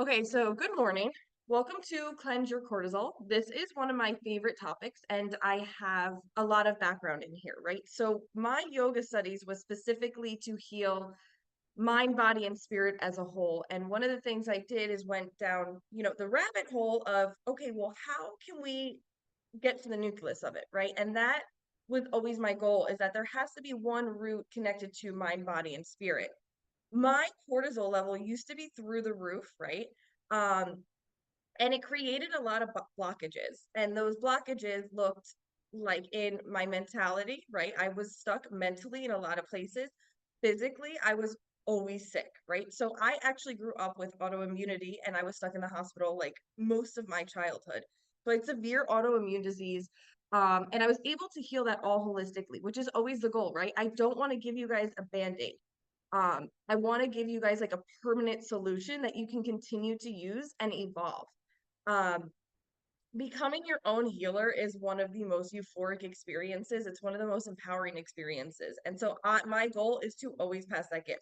Okay, so good morning. Welcome to Cleanse Your Cortisol. This is one of my favorite topics, and I have a lot of background in here, right? So, my yoga studies was specifically to heal mind, body, and spirit as a whole. And one of the things I did is went down, the rabbit hole of, okay, well, how can we get to the nucleus of it, right? And that was always my goal is that there has to be one root connected to mind, body, and spirit. My cortisol level used to be through the roof, right? Um, and it created a lot of blockages. And those blockages looked like in my mentality, right? I was stuck mentally in a lot of places. Physically, I was always sick, right? So I actually grew up with autoimmunity and I was stuck in the hospital like most of my childhood. So I had severe autoimmune disease. And I was able to heal that all holistically, which is always the goal, right? I don't want to give you guys a band-aid. I want to give you guys like a permanent solution that you can continue to use and evolve. Um, Becoming your own healer is one of the most euphoric experiences. It's one of the most empowering experiences. And so my goal is to always pass that gift.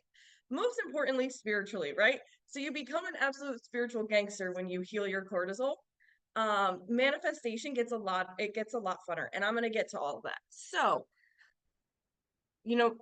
Most importantly, spiritually, right? So you become an absolute spiritual gangster when you heal your cortisol. Manifestation gets a lot funner. And I'm going to get to all of that. So,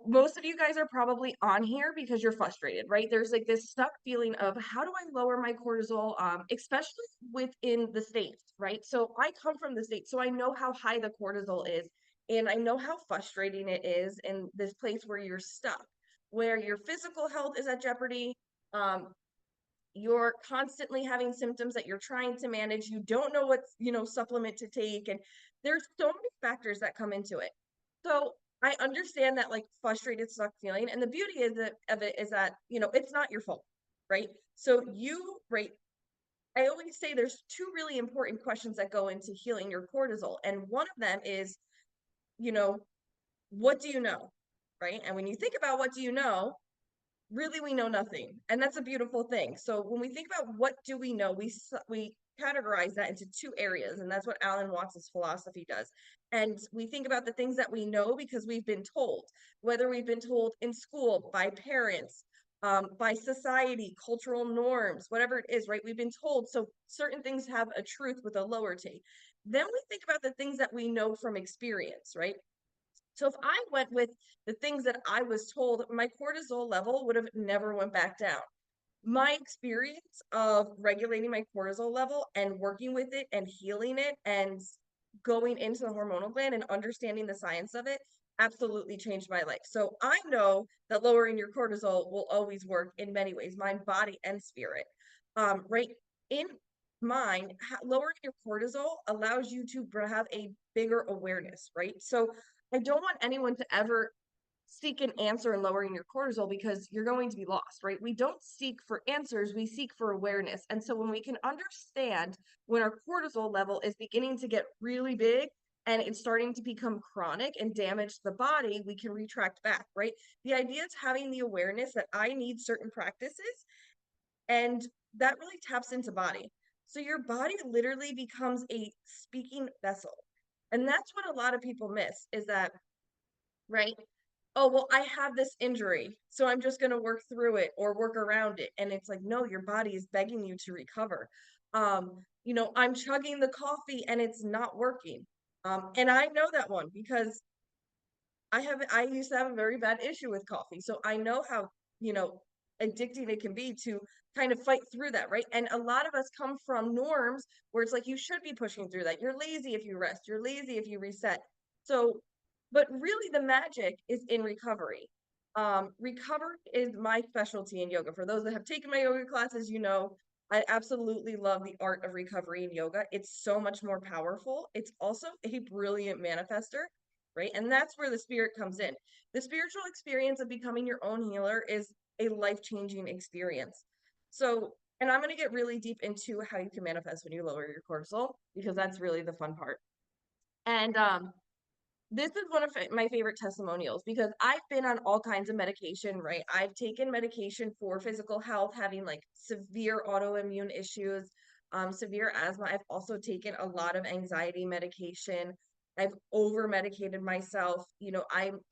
most of you guys are probably on here because you're frustrated, right? There's like this stuck feeling of how do I lower my cortisol, especially within the States, right? So I come from the States, so I know how high the cortisol is, and I know how frustrating it is in this place where you're stuck, where your physical health is at jeopardy. Um, you're constantly having symptoms that you're trying to manage. You don't know what, supplement to take. And there's so many factors that come into it. So I understand that like frustrated, stuck feeling. And the beauty of it is that, it's not your fault, right? So right, I always say there's two really important questions that go into healing your cortisol. And one of them is, you know, what do you know? Right. And when you think about what do you know, really we know nothing, and that's a beautiful thing. So when we think about what do we know, we categorize that into two areas, and that's what Alan Watts's philosophy does. And we think about the things that we know because we've been told, whether we've been told in school, by parents, by society, cultural norms, whatever it is, right? We've been told, so certain things have a truth with a lower t. Then we think about the things that we know from experience, right? So if I went with the things that I was told, my cortisol level would have never went back down. My experience of regulating my cortisol level and working with it and healing it and going into the hormonal gland and understanding the science of it absolutely changed my life. So I know that lowering your cortisol will always work in many ways, mind, body, and spirit. Right in mind, lowering your cortisol allows you to have a bigger awareness, right? So I don't want anyone to ever seek an answer in lowering your cortisol because you're going to be lost, right? We don't seek for answers, we seek for awareness. And so when we can understand when our cortisol level is beginning to get really big and it's starting to become chronic and damage the body, we can retract back, right? The idea is having the awareness that I need certain practices, and that really taps into body. So your body literally becomes a speaking vessel. And that's what a lot of people miss is that, right? Oh, well, I have this injury, so I'm just going to work through it or work around it. And it's like, no, your body is begging you to recover. I'm chugging the coffee and it's not working. And I know that one because I used to have a very bad issue with coffee. So I know how, you know, addicting it can be to kind of fight through that, right? And a lot of us come from norms where it's like you should be pushing through that. You're lazy if you rest, you're lazy if you reset. So, but really the magic is in recovery. Recovery is my specialty in yoga. For those that have taken my yoga classes, I absolutely love the art of recovery in yoga. It's so much more powerful. It's also a brilliant manifester, right? And that's where the spirit comes in. The spiritual experience of becoming your own healer is a life-changing experience. So, and I'm going to get really deep into how you can manifest when you lower your cortisol because that's really the fun part. And this is one of my favorite testimonials because I've been on all kinds of medication, right? I've taken medication for physical health, having like severe autoimmune issues, severe asthma. I've also taken a lot of anxiety medication. I've over medicated myself.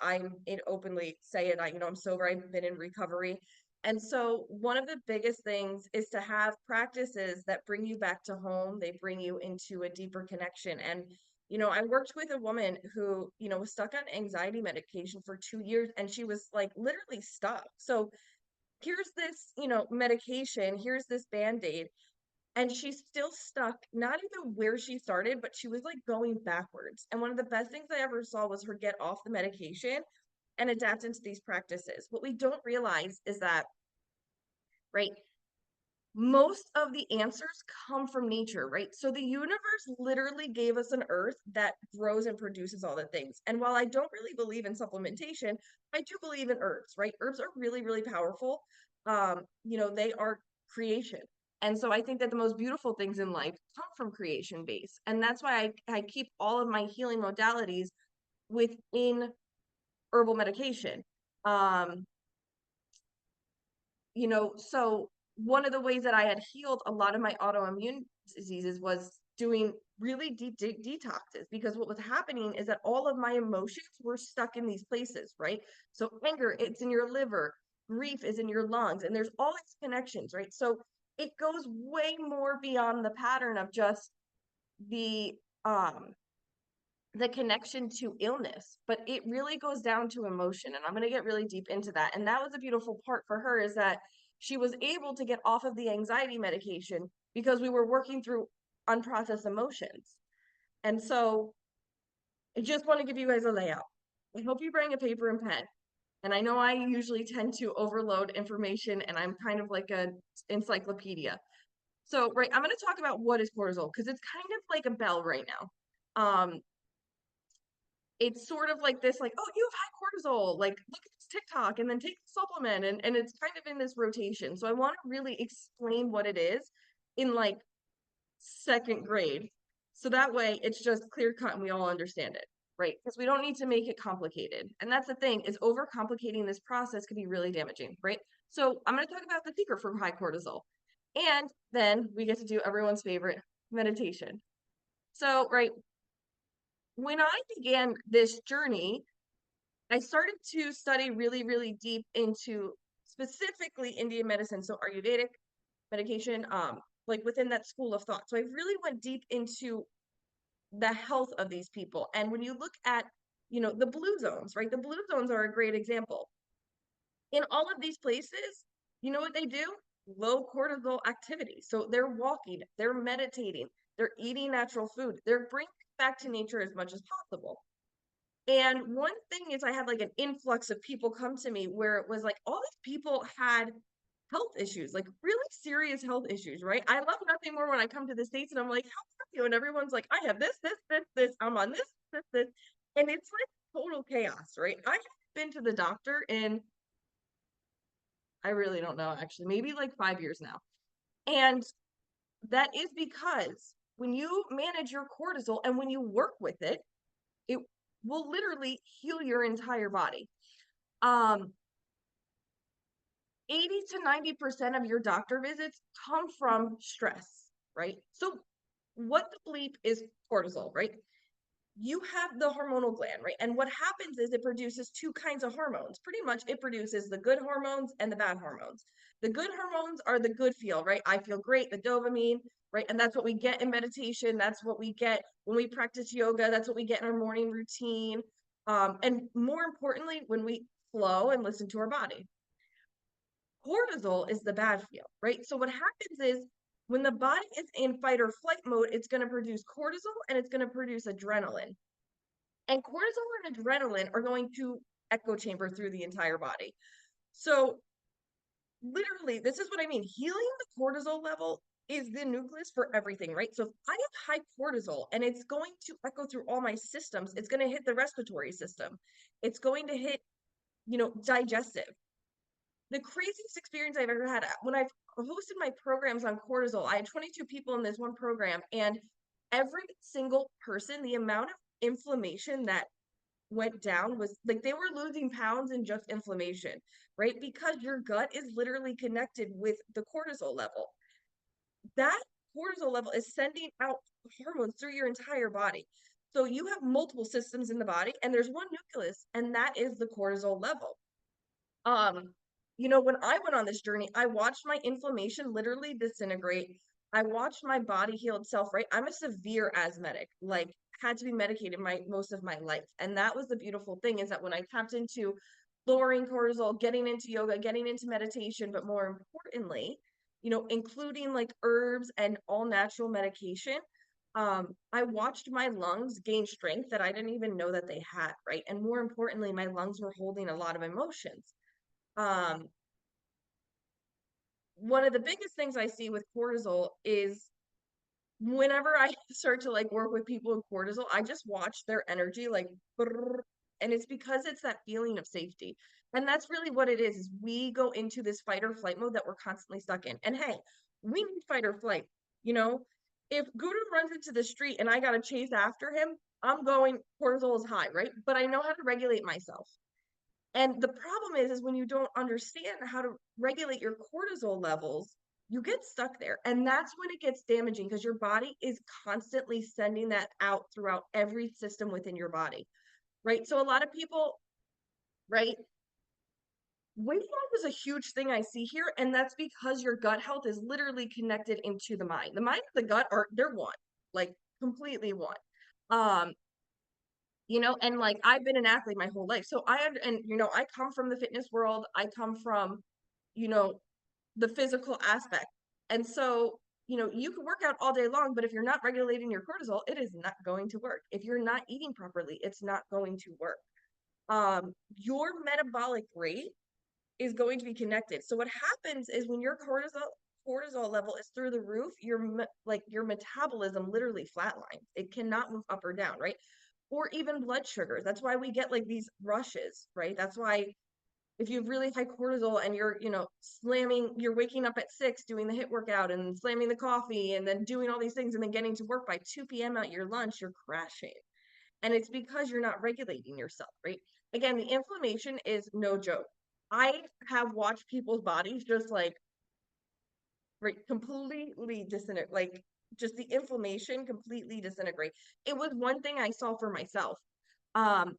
I'm in openly say it. I'm sober. I've been in recovery, And so one of the biggest things is to have practices that bring you back to home. They bring you into a deeper connection. And, I worked with a woman who, was stuck on anxiety medication for 2 years and she was like literally stuck. So here's this, medication, here's this band-aid, and she's still stuck, not even where she started, but she was like going backwards. And one of the best things I ever saw was her get off the medication and adapt into these practices. What we don't realize is that, right, most of the answers come from nature, right? So the universe literally gave us an earth that grows and produces all the things. And while I don't really believe in supplementation, I do believe in herbs, right? Herbs are really, really powerful. They are creation. And so I think that the most beautiful things in life come from creation base. And that's why I keep all of my healing modalities within herbal medication. Um, so one of the ways that I had healed a lot of my autoimmune diseases was doing really deep detoxes, because what was happening is that all of my emotions were stuck in these places, right? So anger, it's in your liver, grief is in your lungs, and there's all these connections, right? So it goes way more beyond the pattern of just the um the connection to illness, but it really goes down to emotion. And I'm going to get really deep into that. And that was a beautiful part for her, is that she was able to get off of the anxiety medication because we were working through unprocessed emotions. And so I just want to give you guys a layout. I hope you bring a paper and pen. And I know I usually tend to overload information and I'm kind of like an encyclopedia. So, right, I'm going to talk about what is cortisol because it's kind of like a bell right now. It's sort of like this, like, oh, you have high cortisol, like look at this TikTok and then take the supplement, and it's kind of in this rotation. So I want to really explain what it is in like second grade. So that way it's just clear cut and we all understand it, right? Because we don't need to make it complicated. And that's the thing, is overcomplicating this process could be really damaging, right? So I'm going to talk about the secret for high cortisol. And then we get to do everyone's favorite, meditation. So, right, when I began this journey, I started to study really, really deep into specifically Indian medicine, so Ayurvedic medication, like within that school of thought. So I really went deep into the health of these people. And when you look at, the blue zones, right? The blue zones are a great example. In all of these places, you know what they do? Low cortisol activity. So they're walking, they're meditating, they're eating natural food, they're bringing back to nature as much as possible. And one thing is I had like an influx of people come to me where it was like all these people had health issues, like really serious health issues, right? I love nothing more when I come to the States and I'm like, how are you? And everyone's like, I have this, I'm on this. And it's like total chaos, right? I haven't been to the doctor in, I really don't know, actually, maybe like 5 years now. And that is because when you manage your cortisol and when you work with it will literally heal your entire body. Um, 80 to 90% of your doctor visits come from stress, right? So what the bleep is cortisol, right? You have the hormonal gland, right? And what happens is it produces two kinds of hormones. Pretty much it produces the good hormones and the bad hormones. The good hormones are the good feel, right? I feel great, the dopamine, right? And that's what we get in meditation. That's what we get when we practice yoga. That's what we get in our morning routine. And more importantly, when we flow and listen to our body. Cortisol is the bad feel, right? So what happens is when the body is in fight or flight mode, it's going to produce cortisol and it's going to produce adrenaline. And cortisol and adrenaline are going to echo chamber through the entire body. So literally, this is what I mean. Healing the cortisol level is the nucleus for everything, right? So if I have high cortisol and it's going to echo through all my systems, it's going to hit the respiratory system. It's going to hit, digestive. The craziest experience I've ever had when I've hosted my programs on cortisol, I had 22 people in this one program, and every single person, the amount of inflammation that went down was like they were losing pounds in just inflammation, right? Because your gut is literally connected with the cortisol level. That cortisol level is sending out hormones through your entire body. So you have multiple systems in the body, and there's one nucleus, and that is the cortisol level. Um, you know, when I went on this journey, I watched my inflammation literally disintegrate. I watched my body heal itself, right? I'm a severe asthmatic, like had to be medicated my most of my life. And that was the beautiful thing, is that when I tapped into lowering cortisol, getting into yoga, getting into meditation, but more importantly, you know, including like herbs and all natural medication, I watched my lungs gain strength that I didn't even know that they had, right? And more importantly, my lungs were holding a lot of emotions. Um, One of the biggest things I see with cortisol is whenever I start to like work with people with cortisol, I just watch their energy like brrr, and it's because it's that feeling of safety. And that's really what it is we go into this fight or flight mode that we're constantly stuck in. And hey, we need fight or flight. You know, if Guru runs into the street and I gotta chase after him, I'm going cortisol is high, right? But I know how to regulate myself. And the problem is when you don't understand how to regulate your cortisol levels, you get stuck there. And that's when it gets damaging because your body is constantly sending that out throughout every system within your body, right? So a lot of people, right? Weight loss is a huge thing I see here, and that's because your gut health is literally connected into the mind. The mind and the gut are they're one, like completely one. Um, you know, and like I've been an athlete my whole life, so and you know, I come from the fitness world. I come from, you know, the physical aspect. And so, you know, you can work out all day long, but if you're not regulating your cortisol, it is not going to work. If you're not eating properly, it's not going to work. Your metabolic rate is going to be connected. So what happens is when your cortisol level is through the roof, like your metabolism literally flatlines. It cannot move up or down, right? Or even blood sugars. That's why we get like these rushes, right? That's why if you have really high cortisol and you're, you know, you're waking up at 6 doing the hit workout and slamming the coffee and then doing all these things and then getting to work by 2 p.m. at your lunch, you're crashing. And it's because you're not regulating yourself, right? Again, the inflammation is no joke. I have watched people's bodies just like right completely disintegrate, like just the inflammation completely disintegrate. It was one thing I saw for myself. Um,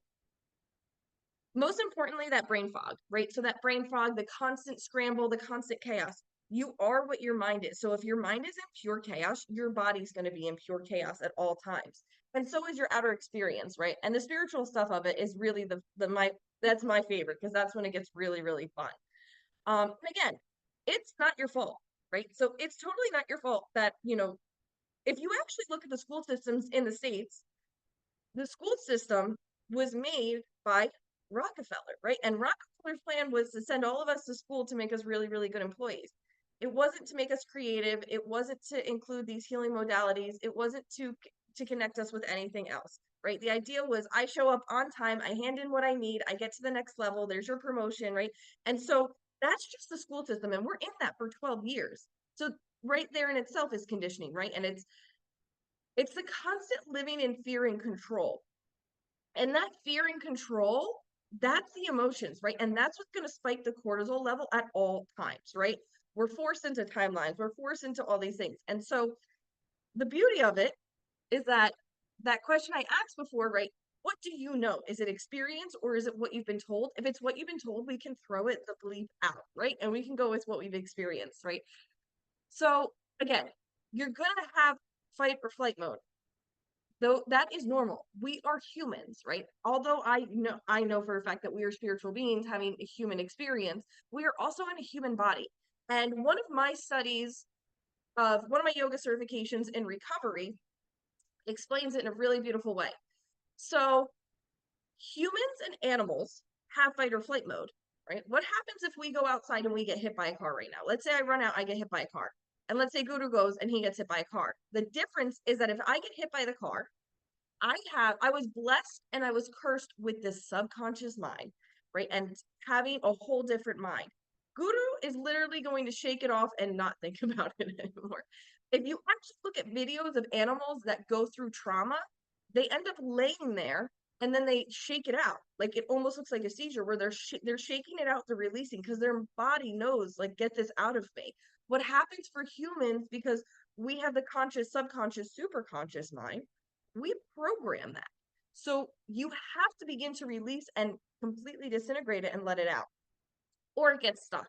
Most importantly, that brain fog, right? So that brain fog, the constant scramble, the constant chaos. You are what your mind is. So if your mind is in pure chaos, your body's going to be in pure chaos at all times. And so is your outer experience, right? And the spiritual stuff of it is really the my that's my favorite because that's when it gets really, really fun. And again, it's not your fault, right? So it's totally not your fault that, you know, if you actually look at the school systems in the States, the school system was made by Rockefeller, right? And Rockefeller's plan was to send all of us to school to make us really, really good employees. It wasn't to make us creative. It wasn't to include these healing modalities. It wasn't to connect us with anything else, right? The idea was I show up on time, I hand in what I need, I get to the next level, there's your promotion, right? And so that's just the school system, and we're in that for 12 years. So right there in itself is conditioning, right? And it's the constant living in fear and control. And that fear and control, that's the emotions, right? And that's what's going to spike the cortisol level at all times, right? We're forced into timelines, we're forced into all these things. And so the beauty of it is that that question I asked before, right? What do you know? Is it experience or is it what you've been told? If it's what you've been told, we can throw it, the belief out, right? And we can go with what we've experienced, right? So again, you're going to have fight or flight mode, though that is normal. We are humans, right? Although I know for a fact that we are spiritual beings having a human experience, we are also in a human body. And one of my studies of one of my yoga certifications in recovery explains it in a really beautiful way. So humans and animals have fight or flight mode, right? What happens if we go outside and we get hit by a car right now? Let's say I run out, I get hit by a car. And let's say Guru goes and he gets hit by a car. The difference is that if I get hit by the car, I was blessed and I was cursed with this subconscious mind, right? And having a whole different mind. Guru is literally going to shake it off and not think about it anymore. If you actually look at videos of animals that go through trauma, they end up laying there and then they shake it out. Like it almost looks like a seizure where they're shaking it out, they're releasing because their body knows like get this out of me. What happens for humans because we have the conscious, subconscious, superconscious mind, we program that. So you have to begin to release and completely disintegrate it and let it out. or it gets stuck.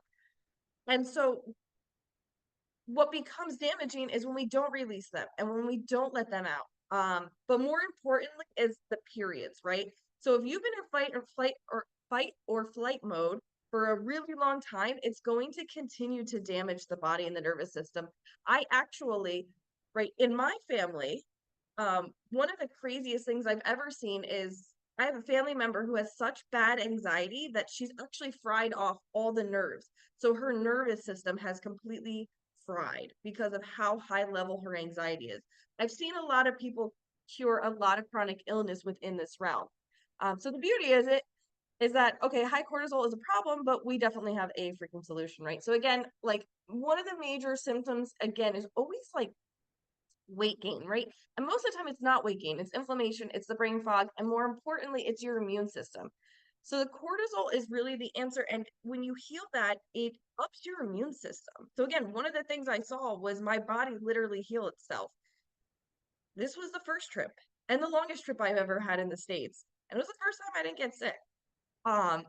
And so what becomes damaging is when we don't release them and when we don't let them out. But more importantly is the periods, right? So if you've been in fight or flight mode for a really long time, it's going to continue to damage the body and the nervous system. I actually, right, in my family, one of the craziest things I've ever seen is I have a family member who has such bad anxiety that she's actually fried off all the nerves. So her nervous system has completely fried because of how high level her anxiety is. I've seen a lot of people cure a lot of chronic illness within this realm. So the beauty is that okay, high cortisol is a problem, but we definitely have a freaking solution, right? So again, like one of the major symptoms again is always like weight gain, right? And most of the time it's not weight gain, it's inflammation, it's the brain fog, and more importantly, it's your immune system. So the cortisol is really the answer. And when you heal that, it ups your immune system. So again, one of the things I saw was my body literally heal itself. This was the first trip and the longest trip I've ever had in the States. And it was the first time I didn't get sick. Um,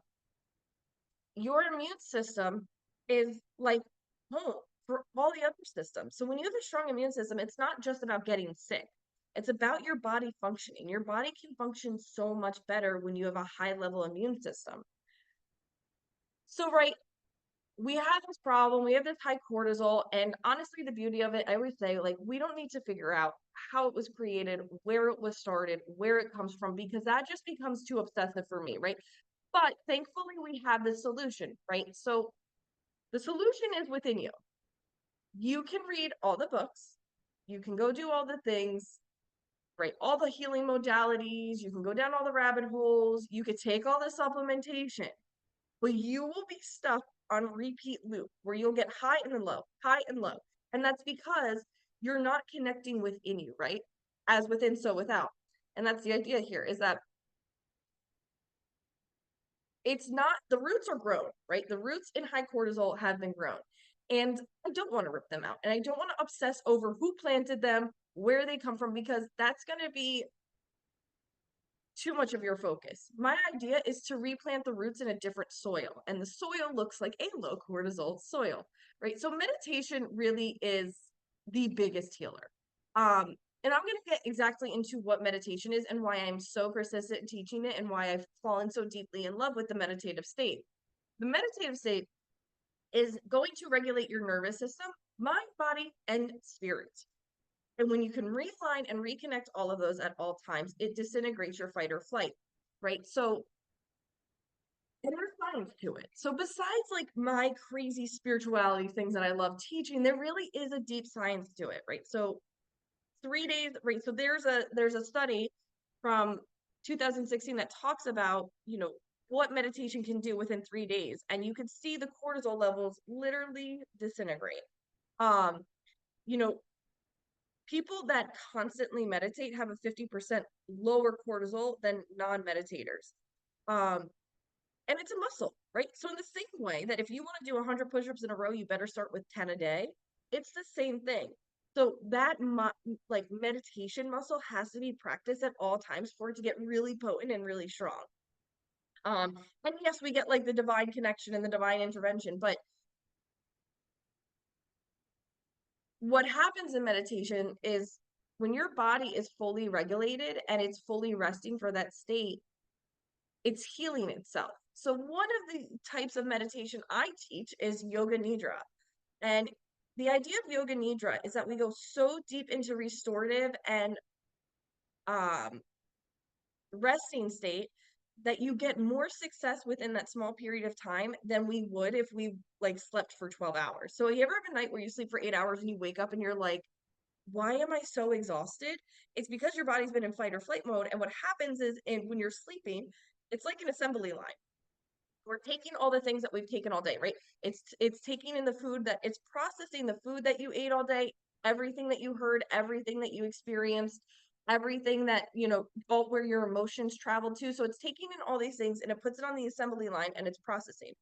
your immune system is like home for all the other systems. So when you have a strong immune system, it's not just about getting sick. It's about your body functioning. Your body can function so much better when you have a high level immune system. So, right, we have this problem, we have this high cortisol, and honestly, the beauty of it, I always say, like, we don't need to figure out how it was created, where it was started, where it comes from, because that just becomes too obsessive for me, right? But thankfully, we have the solution, right? So the solution is within you. You can read all the books, you can go do all the things, right? All the healing modalities, you can go down all the rabbit holes, you could take all the supplementation, but you will be stuck on repeat loop where you'll get high and then low, high and low. And that's because you're not connecting within you, right? As within, so without. And that's the idea here is that it's not the roots are grown, right? The roots in high cortisol have been grown. And I don't want to rip them out. And I don't want to obsess over who planted them, where they come from, because that's going to be too much of your focus. My idea is to replant the roots in a different soil, and the soil looks like a low cortisol soil, right? So meditation really is the biggest healer. And I'm going to get exactly into what meditation is and why I'm so persistent in teaching it and why I've fallen so deeply in love with the meditative state. The meditative state is going to regulate your nervous system, mind, body, and spirit. And when you can realign and reconnect all of those at all times, it disintegrates your fight or flight, right? So there's science to it. So besides like my crazy spirituality things that I love teaching, there really is a deep science to it, right? So 3 days, right? So there's a study from 2016 that talks about, what meditation can do within 3 days. And you can see the cortisol levels literally disintegrate. Um, you know, people that constantly meditate have a 50% lower cortisol than non-meditators. Um, and it's a muscle, right? So in the same way that if you want to do 100 push-ups in a row, you better start with 10 a day. It's the same thing. So that like meditation muscle has to be practiced at all times for it to get really potent and really strong. And yes, we get like the divine connection and the divine intervention, but what happens in meditation is when your body is fully regulated and it's fully resting for that state, it's healing itself. So one of the types of meditation I teach is yoga nidra. And the idea of yoga nidra is that we go so deep into restorative and um, resting state that you get more success within that small period of time than we would if we like slept for 12 hours. So you ever have a night where you sleep for 8 hours and you wake up and you're like, why am I so exhausted? It's because your body's been in fight or flight mode. And what happens is when you're sleeping, it's like an assembly line. We're taking all the things that we've taken all day, right? It's taking in the food that it's processing the food that you ate all day, everything that you heard, everything that you experienced, everything that, all where your emotions traveled to. So it's taking in all these things and it puts it on the assembly line and it's processing.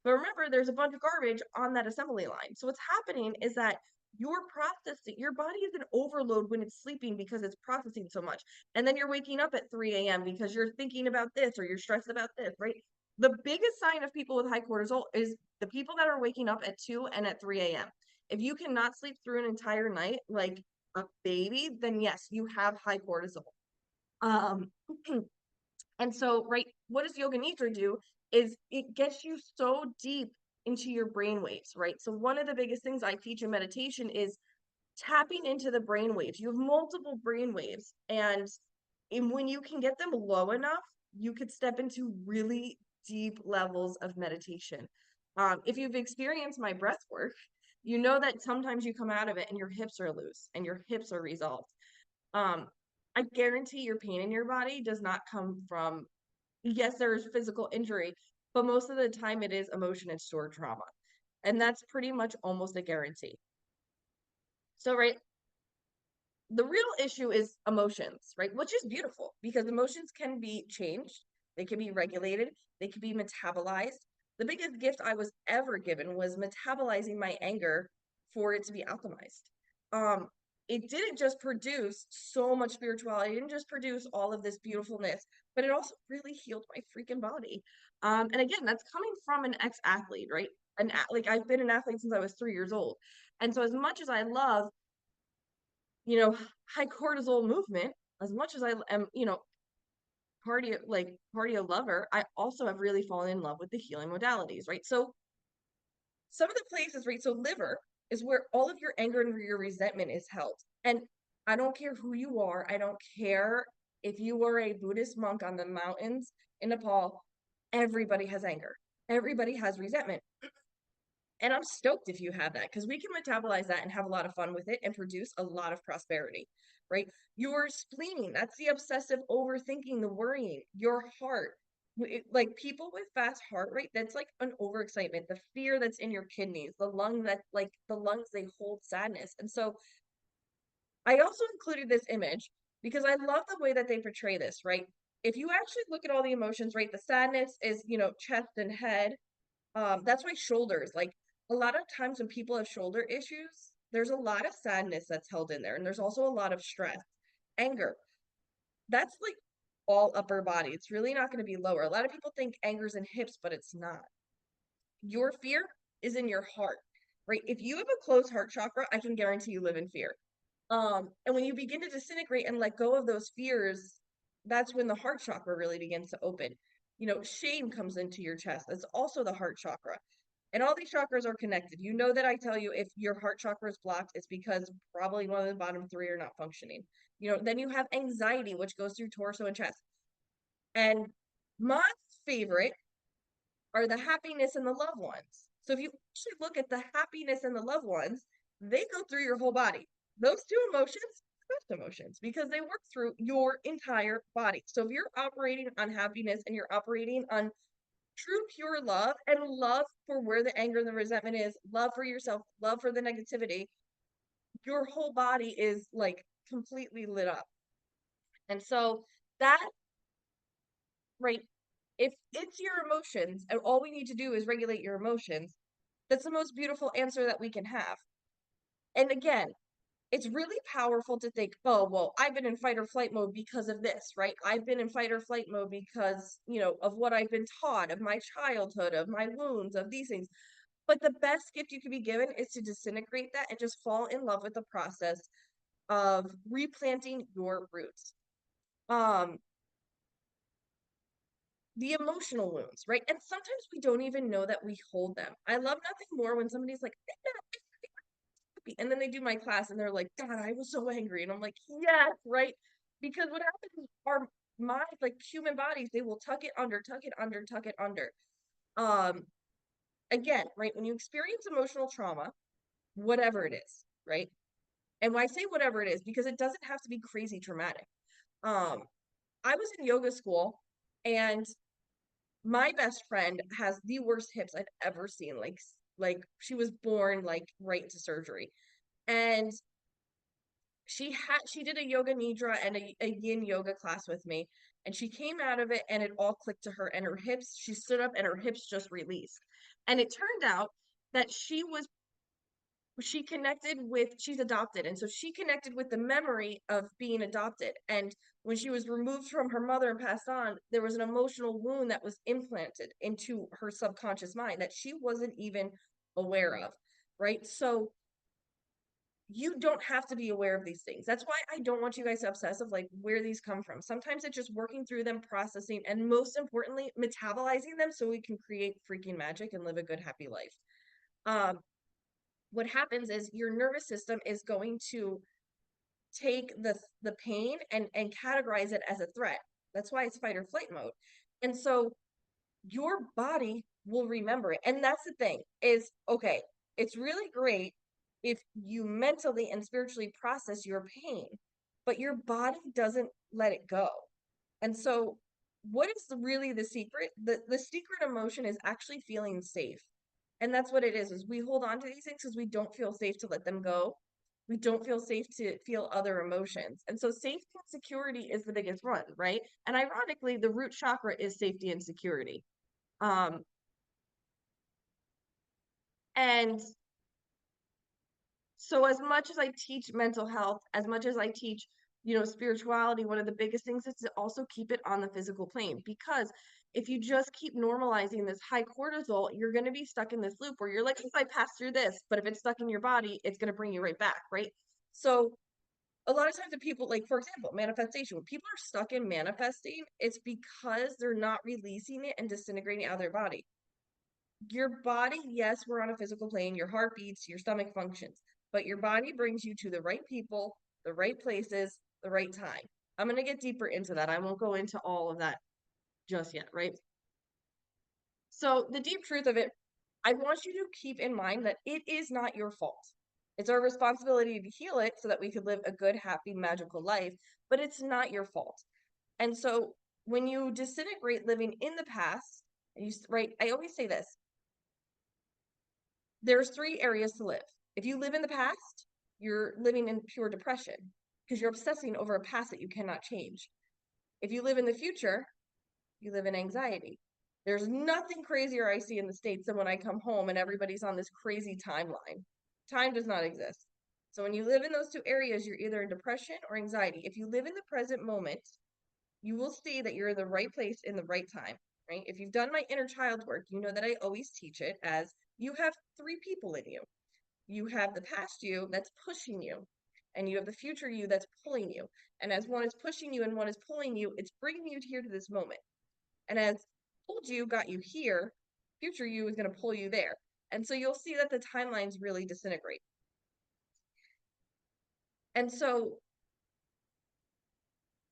But remember, there's a bunch of garbage on that assembly line. So what's happening is that your processing, your body is in overload when it's sleeping because it's processing so much. And then you're waking up at 3 a.m. because you're thinking about this or you're stressed about this, right? The biggest sign of people with high cortisol is the people that are waking up at 2 and at 3 a.m. If you cannot sleep through an entire night like a baby, then yes, you have high cortisol. Um, and so, right, what does yoga nidra do is it gets you so deep into your brain waves, right? So one of the biggest things I teach in meditation is tapping into the brain waves. You have multiple brain waves, and when you can get them low enough, you could step into really deep levels of meditation. If you've experienced my breath work, you know that sometimes you come out of it and your hips are loose and your hips are resolved. Um, I guarantee your pain in your body does not come from, yes, there's physical injury, but most of the time it is emotion and stored trauma. And that's pretty much almost a guarantee. So, right, the real issue is emotions, right? Which is beautiful because emotions can be changed, they can be regulated, they can be metabolized. The biggest gift I was ever given was metabolizing my anger for it to be alchemized. Um, it didn't just produce so much spirituality, it didn't just produce all of this beautifulness, but it also really healed my freaking body. And again, that's coming from an ex-athlete, right? Like I've been an athlete since I was 3 years old. And so as much as I love high cortisol movement, as much as I am, cardio lover, I also have really fallen in love with the healing modalities, right? So some of the places, right? So liver is where all of your anger and your resentment is held. And I don't care who you are. I don't care if you are a Buddhist monk on the mountains in Nepal. Everybody has anger. Everybody has resentment. And I'm stoked if you have that because we can metabolize that and have a lot of fun with it and produce a lot of prosperity, right? Your spleen, that's the obsessive overthinking, the worrying, your heart. Like people with fast heart rate, that's like an overexcitement, the fear that's in your kidneys, the lung that like the lungs, they hold sadness. And so I also included this image because I love the way that they portray this, right? If you actually look at all the emotions, right, the sadness is, chest and head. That's why shoulders, like a lot of times when people have shoulder issues, there's a lot of sadness that's held in there, and there's also a lot of stress, anger. That's like all upper body. It's really not going to be lower. A lot of people think anger's in hips, but it's not. Your fear is in your heart, right? If you have a closed heart chakra, I can guarantee you live in fear. And when you begin to disintegrate and let go of those fears, that's when the heart chakra really begins to open. Shame comes into your chest. That's also the heart chakra. And all these chakras are connected. You know that I tell you if your heart chakra is blocked, it's because probably one of the bottom three are not functioning. Then you have anxiety, which goes through torso and chest. And my favorite are the happiness and the loved ones. So if you actually look at the happiness and the loved ones, they go through your whole body. Those two emotions, best emotions, because they work through your entire body. So if you're operating on happiness and you're operating on true pure love and love for where the anger and the resentment is, love for yourself, love for the negativity, your whole body is like completely lit up. And so that, right, if it's your emotions and all we need to do is regulate your emotions, that's the most beautiful answer that we can have. And again, it's really powerful to think, oh, well, I've been in fight or flight mode because of this, right? I've been in fight or flight mode because, of what I've been taught, of my childhood, of my wounds, of these things. But the best gift you could be given is to disintegrate that and just fall in love with the process of replanting your roots. Um, the emotional wounds, right? And sometimes we don't even know that we hold them. I love nothing more when somebody's like, and then they do my class and they're like, God, I was so angry. And I'm like, yes, right? Because what happens is our minds, like human bodies, they will tuck it under, tuck it under, tuck it under. Um, Again, right? When you experience emotional trauma, whatever it is, right? And when I say whatever it is, because it doesn't have to be crazy traumatic. Um, I was in yoga school and my best friend has the worst hips I've ever seen. Like she was born like right to surgery. And she did a yoga nidra and a yin yoga class with me, and she came out of it and it all clicked to her, and her hips, she stood up and her hips just released. And it turned out that she was she's adopted, and so she connected with the memory of being adopted. And when she was removed from her mother and passed on, there was an emotional wound that was implanted into her subconscious mind that she wasn't even aware of, right? So you don't have to be aware of these things. That's why I don't want you guys to obsess of like where these come from. Sometimes it's just working through them, processing, and most importantly, metabolizing them so we can create freaking magic and live a good, happy life. What happens is your nervous system is going to take the pain and categorize it as a threat. That's why it's fight or flight mode. And so your body will remember it. And that's the thing is, okay, it's really great if you mentally and spiritually process your pain, but your body doesn't let it go. And so what is really the secret? The secret emotion is actually feeling safe. And that's what it is we hold on to these things because we don't feel safe to let them go. We don't feel safe to feel other emotions. And so safety and security is the biggest one, right? And ironically, the root chakra is safety and security. Um, and so as much as I teach mental health, as much as I teach, spirituality, one of the biggest things is to also keep it on the physical plane. Because if you just keep normalizing this high cortisol, you're going to be stuck in this loop where you're like, if I pass through this, but if it's stuck in your body, it's going to bring you right back, right? So a lot of times when people, like, for example, manifestation, when people are stuck in manifesting, it's because they're not releasing it and disintegrating out of their body. Your body, yes, we're on a physical plane, your heart beats, your stomach functions, but your body brings you to the right people, the right places, the right time. I'm going to get deeper into that. I won't go into all of that just yet, right? So, the deep truth of it, I want you to keep in mind that it is not your fault. It's our responsibility to heal it so that we could live a good, happy, magical life, but it's not your fault. And so, when you disintegrate living in the past, right, I always say this, there's 3 areas to live. If you live in the past, you're living in pure depression because you're obsessing over a past that you cannot change. If you live in the future, you live in anxiety. There's nothing crazier I see in the States than when I come home and everybody's on this crazy timeline. Time does not exist. So when you live in those 2 areas, you're either in depression or anxiety. If you live in the present moment, you will see that you're in the right place in the right time, right? If you've done my inner child work, you know that I always teach it as you have 3 people in you. You have the past you that's pushing you, and you have the future you that's pulling you. And as one is pushing you and one is pulling you, it's bringing you here to this moment. And as pulled you got you here, future you is going to pull you there. And so you'll see that the timelines really disintegrate. And so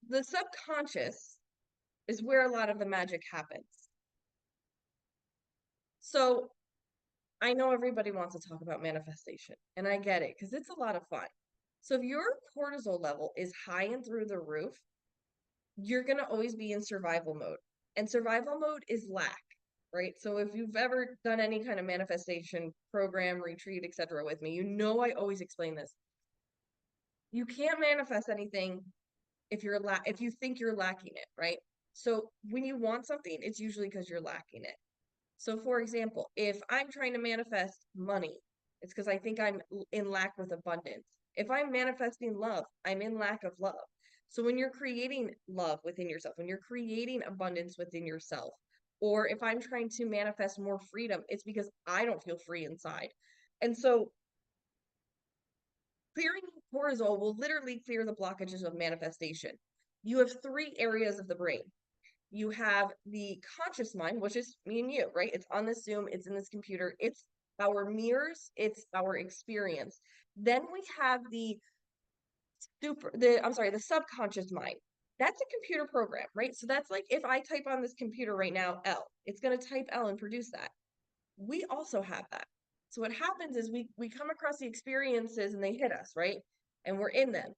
the subconscious is where a lot of the magic happens. So I know everybody wants to talk about manifestation, and I get it because it's a lot of fun. So if your cortisol level is high and through the roof, you're going to always be in survival mode. And survival mode is lack, right? So if you've ever done any kind of manifestation program, retreat, etc. with me, you know I always explain this. You can't manifest anything if you think you're lacking it, right? So when you want something, it's usually because you're lacking it. So, for example, if I'm trying to manifest money, it's because I think I'm in lack with abundance. If I'm manifesting love, I'm in lack of love. So, when you're creating love within yourself, when you're creating abundance within yourself, or if I'm trying to manifest more freedom, it's because I don't feel free inside. And so, clearing cortisol will literally clear the blockages of manifestation. You have 3 areas of the brain. You have the conscious mind, which is me and you, right? It's on this Zoom, it's in this computer, it's our mirrors, it's our experience. Then we have the subconscious mind. That's a computer program, right? So that's like if I type on this computer right now, L, it's going to type L and produce that. We also have that. So what happens is we come across the experiences and they hit us, right? And we're in them.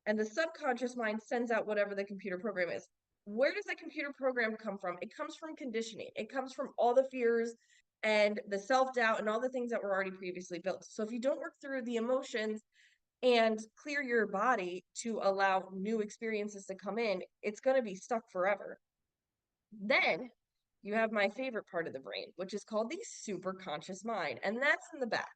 And the subconscious mind sends out whatever the computer program is. Where does that computer program come from? It comes from conditioning. It comes from all the fears and the self-doubt and all the things that were already previously built. So if you don't work through the emotions and clear your body to allow new experiences to come in, it's going to be stuck forever. Then you have my favorite part of the brain, which is called the superconscious mind, and that's in the back.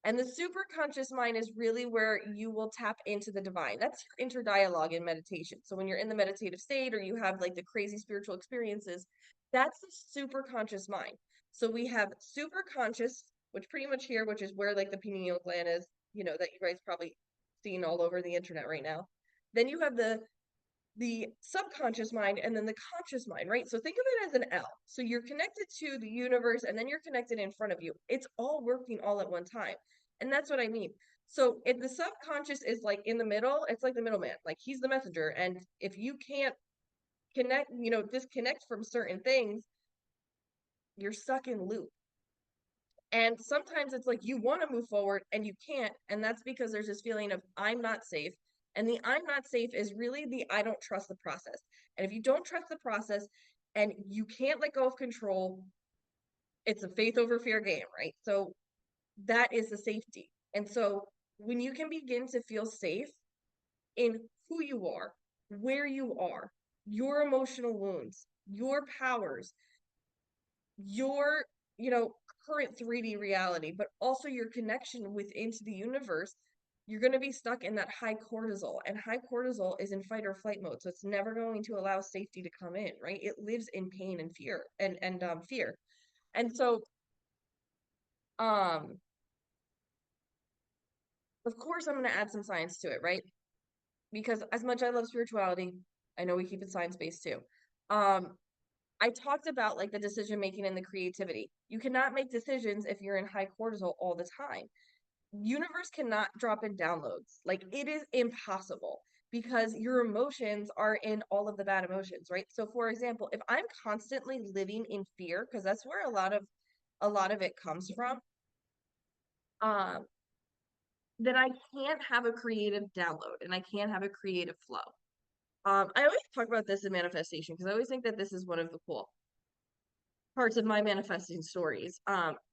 And the super conscious mind is really where you will tap into the divine. That's your interdialogue in meditation. So when you're in the meditative state or you have like the crazy spiritual experiences, that's the super conscious mind. So we have super conscious, which pretty much here, which is where like the pineal gland is, that you guys probably seen all over the internet right now. Then you have the subconscious mind and then the conscious mind, right? So think of it as an L. So you're connected to the universe and then you're connected in front of you. It's all working all at one time. And that's what I mean. So if the subconscious is like in the middle, it's like the middleman, like he's the messenger. And if you can't connect, disconnect from certain things, you're stuck in loop. And sometimes it's like you want to move forward and you can't. And that's because there's this feeling of I'm not safe. And the I'm not safe is really the I don't trust the process. And if you don't trust the process and you can't let go of control, it's a faith over fear game, right? So that is the safety. And so when you can begin to feel safe in who you are, where you are, your emotional wounds, your powers, your, current 3D reality, but also your connection within to the universe, you're going to be stuck in that high cortisol. And high cortisol is in fight or flight mode. So it's never going to allow safety to come in, right? It lives in pain and fear and fear. And so, um, of course, I'm going to add some science to it, right? Because as much as I love spirituality, I know we keep it science-based too. Um, I talked about like the decision making and the creativity. You cannot make decisions if you're in high cortisol all the time. Universe cannot drop in downloads. Like it is impossible because your emotions are in all of the bad emotions, right? So for example, if I'm constantly living in fear, because that's where a lot of it comes from, um, then I can't have a creative download and I can't have a creative flow. I always talk about this in manifestation because I always think that this is one of the cool parts of my manifesting stories.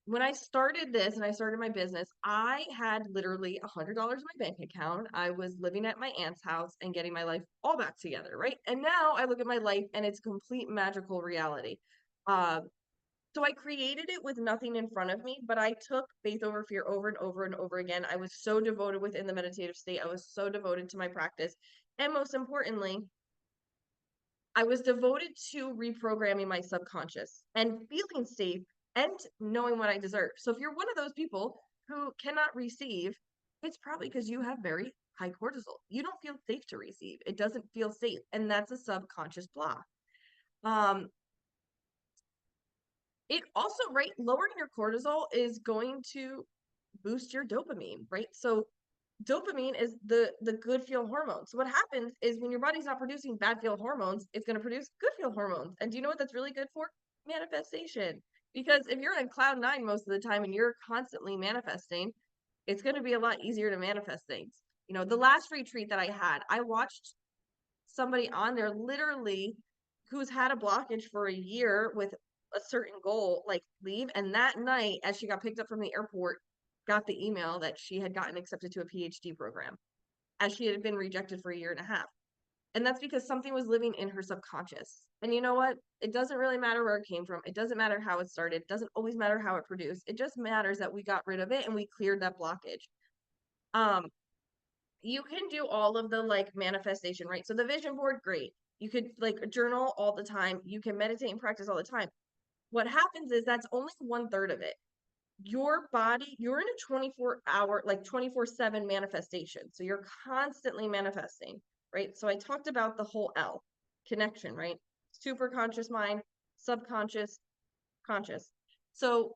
When I started this and I started my business, I had literally $100 in my bank account. I was living at my aunt's house and getting my life all back together, right? And now I look at my life and it's complete magical reality. Um, so I created it with nothing in front of me, but I took faith over fear over and over and over again. I was so devoted within the meditative state. I was so devoted to my practice. And most importantly, I was devoted to reprogramming my subconscious and feeling safe and knowing what I deserve. So if you're one of those people who cannot receive, it's probably because you have very high cortisol. You don't feel safe to receive. It doesn't feel safe. And that's a subconscious block. Um, it also, right, lowering your cortisol is going to boost your dopamine, right? So dopamine is the good feel hormone. So what happens is when your body's not producing bad feel hormones, it's going to produce good feel hormones. And do you know what that's really good for? Manifestation. Because if you're in cloud nine most of the time and you're constantly manifesting, it's going to be a lot easier to manifest things. The last retreat that I had, I watched somebody on there literally who's had a blockage for a year with a certain goal like leave, and that night as she got picked up from the airport got the email that she had gotten accepted to a PhD program as she had been rejected for a year and a half. And that's because something was living in her subconscious. And you know what? It doesn't really matter where it came from. It doesn't matter how it started. It doesn't always matter how it produced. It just matters that we got rid of it and we cleared that blockage. Um, you can do all of the like manifestation, right? So the vision board, great. You could like journal all the time. You can meditate and practice all the time. What happens is that's only 1/3 of it. Your body, you're in a 24-hour, like 24/7 manifestation. So you're constantly manifesting, right? So I talked about the whole L connection, right? Super conscious mind, subconscious, conscious. So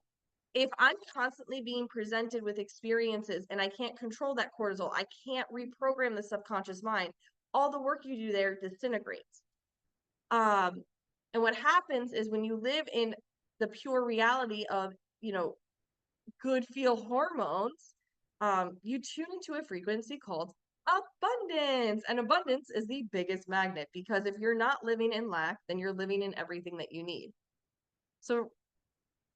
if I'm constantly being presented with experiences and I can't control that cortisol, I can't reprogram the subconscious mind, all the work you do there disintegrates. Um, and what happens is when you live in the pure reality of, good feel hormones, you tune into a frequency called abundance. And abundance is the biggest magnet because if you're not living in lack, then you're living in everything that you need. So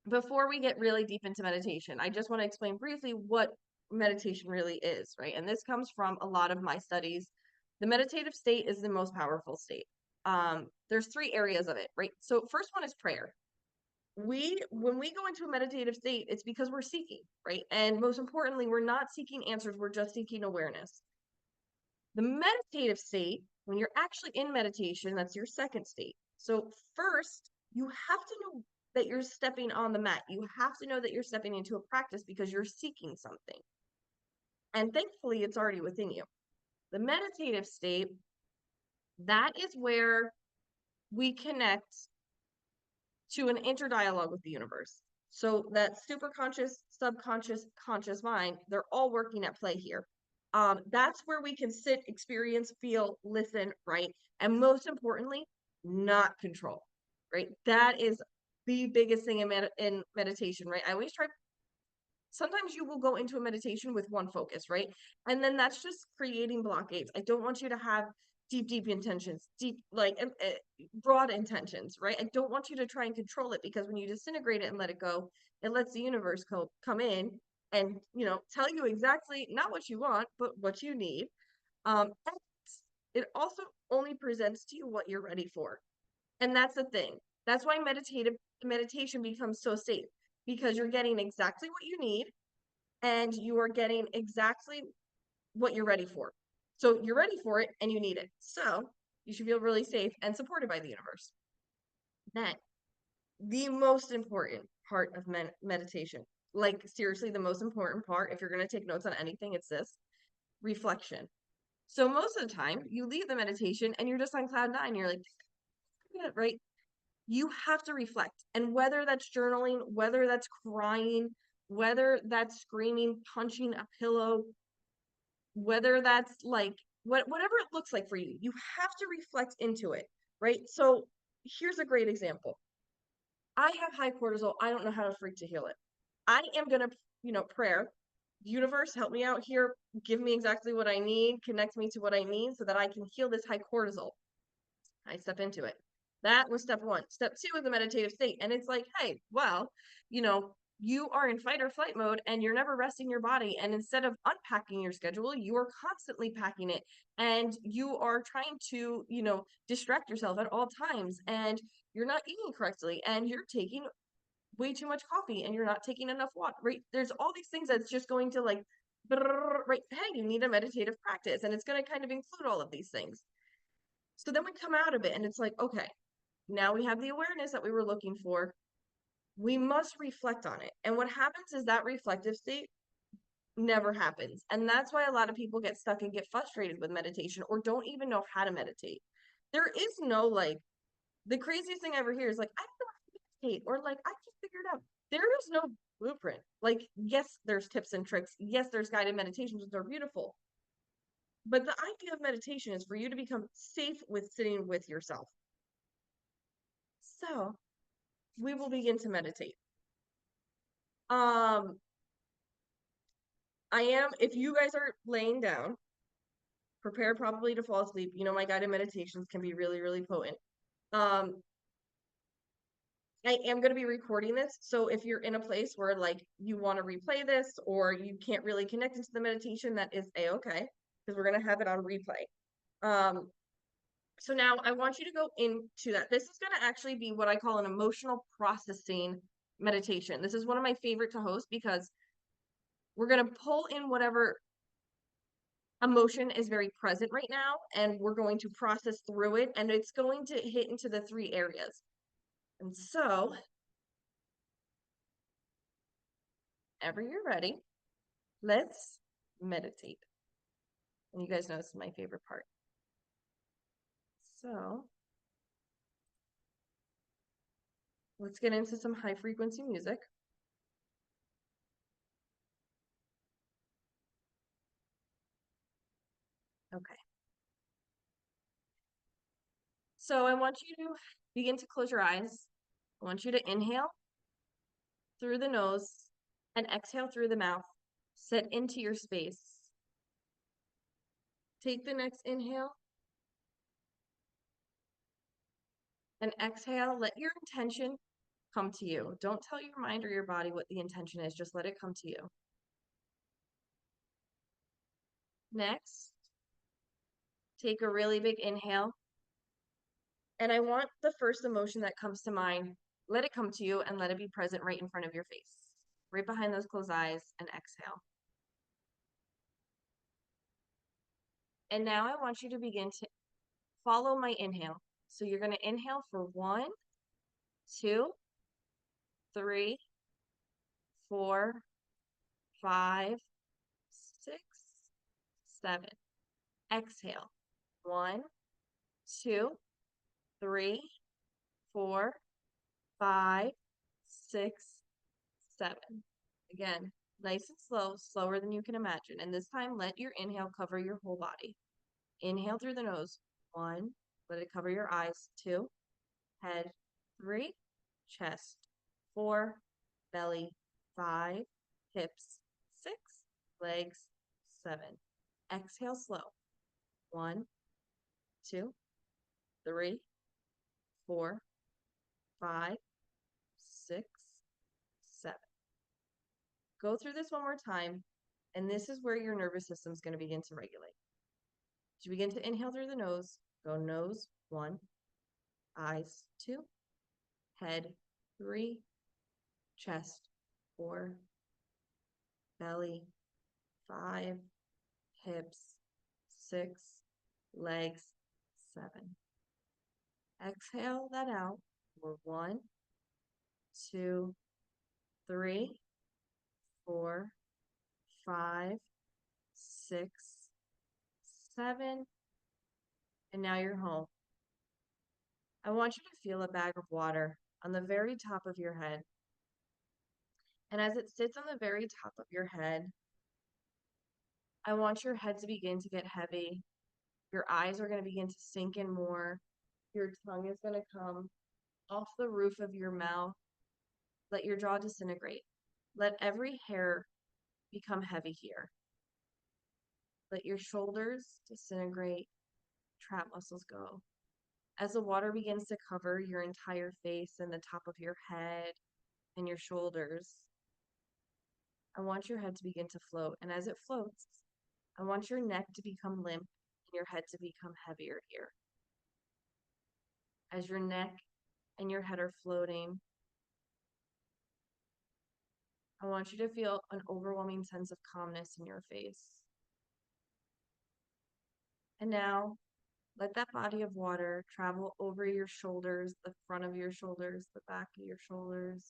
before we get really deep into meditation, I just want to explain briefly what meditation really is, right? And this comes from a lot of my studies. The meditative state is the most powerful state. There's 3 areas of it, right? So first one is prayer. when we go into a meditative state, it's because we're seeking, right? And most importantly, we're not seeking answers, we're just seeking awareness. The meditative state, when you're actually in meditation, that's your second state. So first, you have to know that you're stepping on the mat. You have to know that you're stepping into a practice because you're seeking something. And thankfully, it's already within you. The meditative state, that is where we connect to an interdialogue with the universe. So that superconscious, subconscious, conscious mind, they're all working at play here. That's where we can sit, experience, feel, listen, right? And most importantly, not control, right? That is the biggest thing in meditation, right? I always try, sometimes you will go into a meditation with one focus, right? And then that's just creating blockades. I don't want you to have deep intentions, deep, like broad intentions, right? I don't want you to try and control it because when you disintegrate it and let it go, it lets the universe come in and, tell you exactly not what you want, but what you need. And it also only presents to you what you're ready for. And that's the thing. That's why meditation becomes so safe because you're getting exactly what you need and you are getting exactly what you're ready for. So you're ready for it and you need it. So you should feel really safe and supported by the universe. Then, the most important part of meditation, like seriously, the most important part, if you're going to take notes on anything, it's this: reflection. So most of the time, you leave the meditation and you're just on cloud nine. You're like, yeah, right? You have to reflect. And whether that's journaling, whether that's crying, whether that's screaming, punching a pillow, whether that's like whatever it looks like for you, you have to reflect into it, right? So here's a great example. I have high cortisol. I don't know how to freak to heal it. I am gonna, prayer. Universe, help me out here. Give me exactly what I need. Connect me to what I need so that I can heal this high cortisol. I step into it. That was step one. Step two is the meditative state. And it's like, hey, well, you are in fight or flight mode and you're never resting your body. And instead of unpacking your schedule, you are constantly packing it. And you are trying to, distract yourself at all times. And you're not eating correctly. And you're taking way too much coffee and you're not taking enough water, right? There's all these things that's just going to like, right? Hey, you need a meditative practice. And it's going to kind of include all of these things. So then we come out of it and it's like, okay, now we have the awareness that we were looking for. We must reflect on it. And what happens is that reflective state never happens. And that's why a lot of people get stuck and get frustrated with meditation or don't even know how to meditate. There is no like, the craziest thing I ever hear is like, I don't know how to meditate, or like, I just figured out. There is no blueprint. Like, yes, there's tips and tricks. Yes, there's guided meditations, which are beautiful. But the idea of meditation is for you to become safe with sitting with yourself. So we will begin to meditate. If you guys are laying down, prepare probably to fall asleep. My guided meditations can be really, really potent. I am going to be recording this. So if you're in a place where like you want to replay this or you can't really connect into the meditation, that is a-okay, because we're going to have it on replay. So now I want you to go into that. This is going to actually be what I call an emotional processing meditation. This is one of my favorite to host because we're going to pull in whatever emotion is very present right now, and we're going to process through it, and it's going to hit into the 3 areas. And so, whenever you're ready, let's meditate. And you guys know this is my favorite part. So, let's get into some high frequency music. Okay. So I want you to begin to close your eyes. I want you to inhale through the nose and exhale through the mouth. Sit into your space. Take the next inhale and exhale. Let your intention come to you. Don't tell your mind or your body what the intention is. Just let it come to you. Next, take a really big inhale. And I want the first emotion that comes to mind Let it come to you and let it be present right in front of your face, right behind those closed eyes, and exhale. And now I want you to begin to follow my inhale. So you're going to inhale for 1, 2, 3, 4, 5, 6, 7. Exhale. 1, 2, 3, 4, 5, 6, 7. Again, nice and slow, slower than you can imagine. And this time, let your inhale cover your whole body. Inhale through the nose. 1, let it cover your eyes. 2, head. 3, chest. 4, belly. 5, hips. 6, legs. 7. Exhale slow. 1, 2, 3, 4, 5, 6, 7. Go through this one more time, and this is where your nervous system is going to begin to regulate. As you begin to inhale through the nose, go nose, 1, eyes, 2, head, 3, chest, 4, belly, 5, hips, 6, legs, 7. Exhale that out for 1, 2, 3, 4, 5, 6, 7, and now you're home. I want you to feel a bag of water on the very top of your head. And as it sits on the very top of your head, I want your head to begin to get heavy. Your eyes are going to begin to sink in more. Your tongue is going to come off the roof of your mouth. Let your jaw disintegrate. Let every hair become heavy here. Let your shoulders disintegrate. Trap muscles go. As the water begins to cover your entire face and the top of your head and your shoulders, I want your head to begin to float. And as it floats, I want your neck to become limp and your head to become heavier here. As your neck and your head are floating, I want you to feel an overwhelming sense of calmness in your face. And now, let that body of water travel over your shoulders, the front of your shoulders, the back of your shoulders.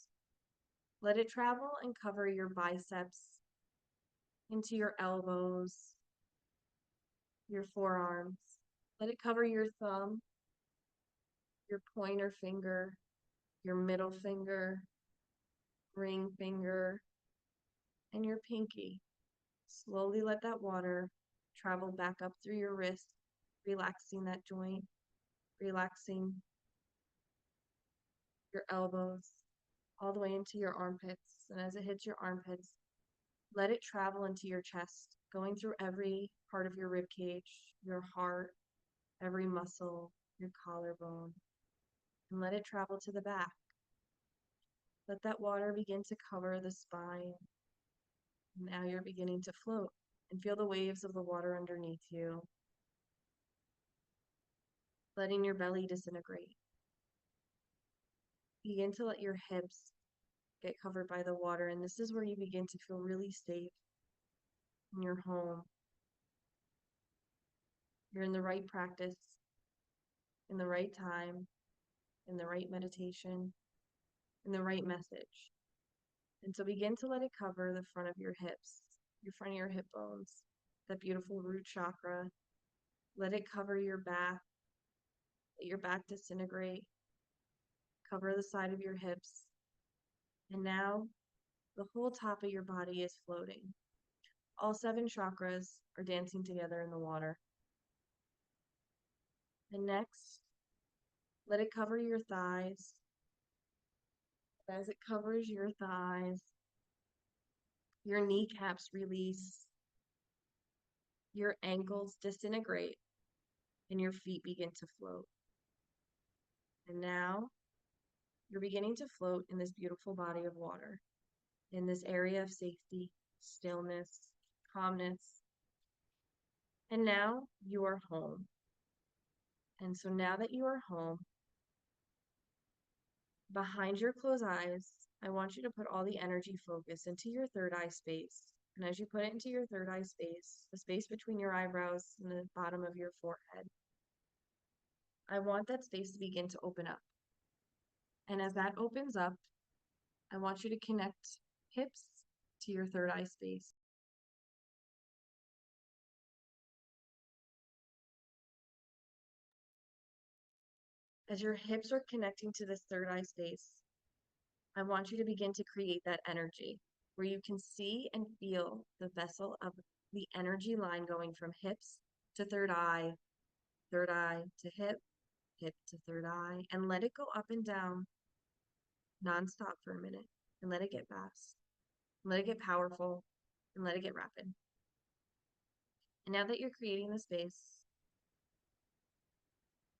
Let it travel and cover your biceps, into your elbows, your forearms. Let it cover your thumb, your pointer finger, your middle finger, ring finger, and your pinky. Slowly let that water travel back up through your wrist, relaxing that joint, relaxing your elbows, all the way into your armpits. And as it hits your armpits, let it travel into your chest, going through every part of your rib cage, your heart, every muscle, your collarbone, and let it travel to the back. Let that water begin to cover the spine. Now you're beginning to float and feel the waves of the water underneath you, letting your belly disintegrate. Begin to let your hips get covered by the water, and this is where you begin to feel really safe in your home. You're in the right practice, in the right time, in the right meditation, in the right message. And so begin to let it cover the front of your hips, your front of your hip bones, that beautiful root chakra. Let it cover your back. Let your back disintegrate. Cover the side of your hips. And now the whole top of your body is floating. All 7 chakras are dancing together in the water. And next, let it cover your thighs. As it covers your thighs, your kneecaps release, your ankles disintegrate, and your feet begin to float. And now, you're beginning to float in this beautiful body of water, in this area of safety, stillness, calmness. And now you are home. And so now that you are home, Behind your closed eyes, I want you to put all the energy focus into your third eye space. And as you put it into your third eye space, the space between your eyebrows and the bottom of your forehead, I want that space to begin to open up. And as that opens up, I want you to connect hips to your third eye space. As your hips are connecting to this third eye space, I want you to begin to create that energy where you can see and feel the vessel of the energy line going from hips to third eye to hip, hip to third eye, and let it go up and down nonstop for a minute and let it get fast, let it get powerful, and let it get rapid. And now that you're creating the space,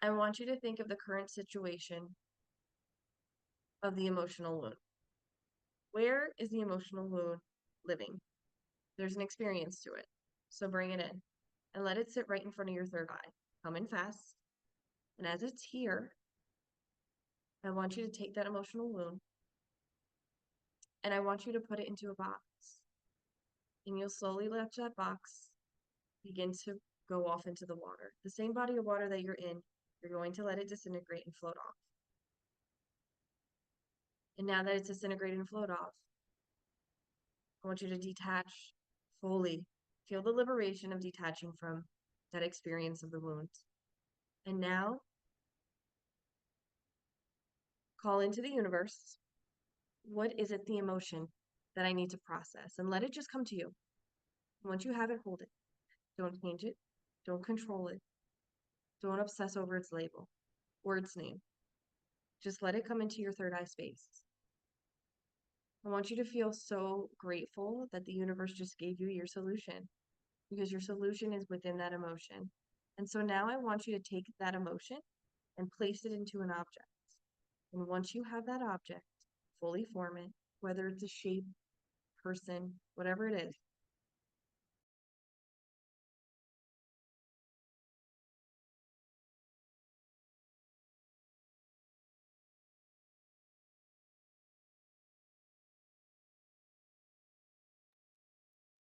I want you to think of the current situation of the emotional wound. Where is the emotional wound living? There's an experience to it. So bring it in and let it sit right in front of your third eye. Come in fast. And as it's here, I want you to take that emotional wound and I want you to put it into a box. And you'll slowly let that box begin to go off into the water. The same body of water that you're in, you're going to let it disintegrate and float off. And now that it's disintegrated and float off, I want you to detach fully. Feel the liberation of detaching from that experience of the wound. And now, call into the universe. What is it, the emotion that I need to process? And let it just come to you. Once you have it, hold it. Don't change it. Don't control it. Don't obsess over its label or its name. Just let it come into your third eye space. I want you to feel so grateful that the universe just gave you your solution because your solution is within that emotion. And so now I want you to take that emotion and place it into an object. And once you have that object, fully form it, whether it's a shape, person, whatever it is.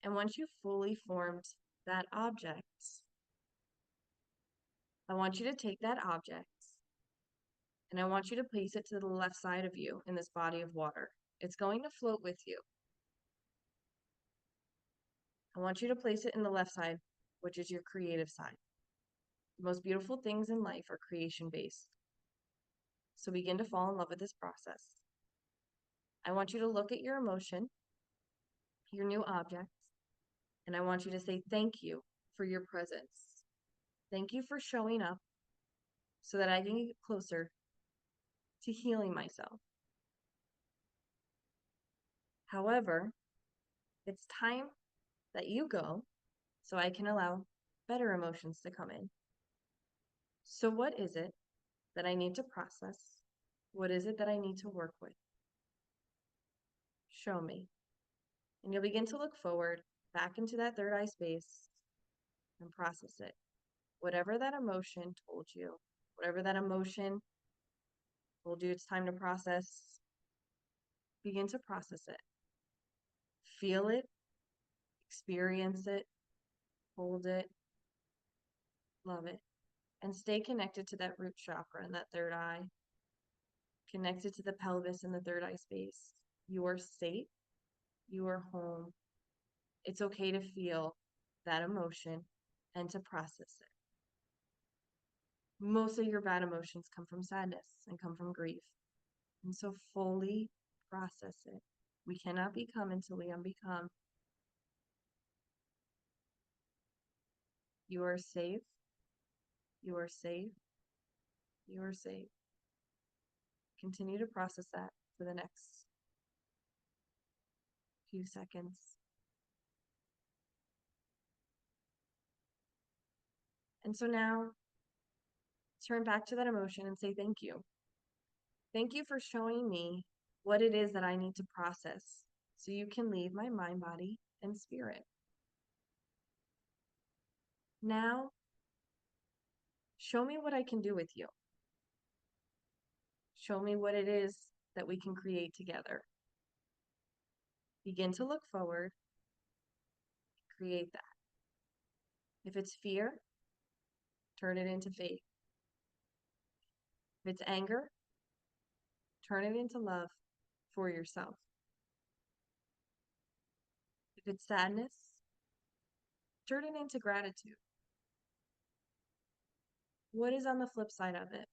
And once you've fully formed that object, I want you to take that object and I want you to place it to the left side of you in this body of water. It's going to float with you. I want you to place it in the left side, which is your creative side. The most beautiful things in life are creation-based. So begin to fall in love with this process. I want you to look at your emotion, your new object, and I want you to say thank you for your presence. Thank you for showing up so that I can get closer to healing myself. However, it's time that you go so I can allow better emotions to come in. So what is it that I need to process? What is it that I need to work with? Show me. And you'll begin to look forward back into that third eye space and process it. Whatever that emotion told you, whatever that emotion told you it's time to process, begin to process it. Feel it, experience it, hold it, love it, and stay connected to that root chakra and that third eye, connected to the pelvis and the third eye space. You are safe. You are home. It's okay to feel that emotion and to process it. Most of your bad emotions come from sadness and come from grief. And so fully process it. We cannot become until we unbecome. You are safe. You are safe. You are safe. Continue to process that for the next few seconds. And so now, turn back to that emotion and say thank you. Thank you for showing me what it is that I need to process so you can leave my mind, body, and spirit. Now, show me what I can do with you. Show me what it is that we can create together. Begin to look forward, create that. If it's fear, turn it into faith. If it's anger, turn it into love for yourself. If it's sadness, turn it into gratitude. What is on the flip side of it?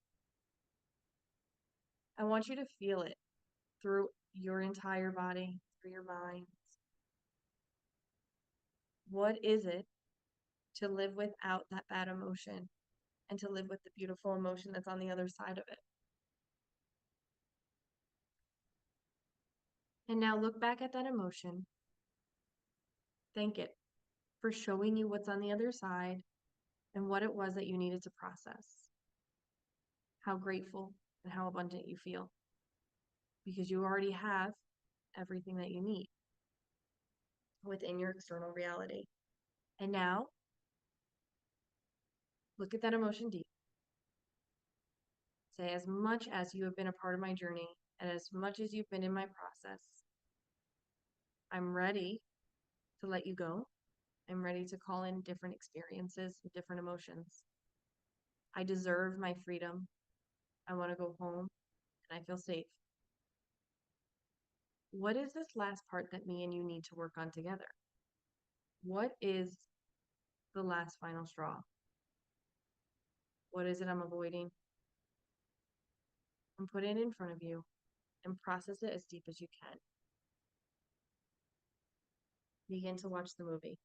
I want you to feel it through your entire body, through your mind. What is it to live without that bad emotion and to live with the beautiful emotion that's on the other side of it? And now look back at that emotion. Thank it for showing you what's on the other side and what it was that you needed to process. How grateful and how abundant you feel because you already have everything that you need within your external reality. And now, look at that emotion deep. Say, as much as you have been a part of my journey and as much as you've been in my process, I'm ready to let you go. I'm ready to call in different experiences and different emotions. I deserve my freedom. I want to go home and I feel safe. What is this last part that me and you need to work on together? What is the last final straw? What is it I'm avoiding? And put it in front of you and process it as deep as you can. Begin to watch the movie.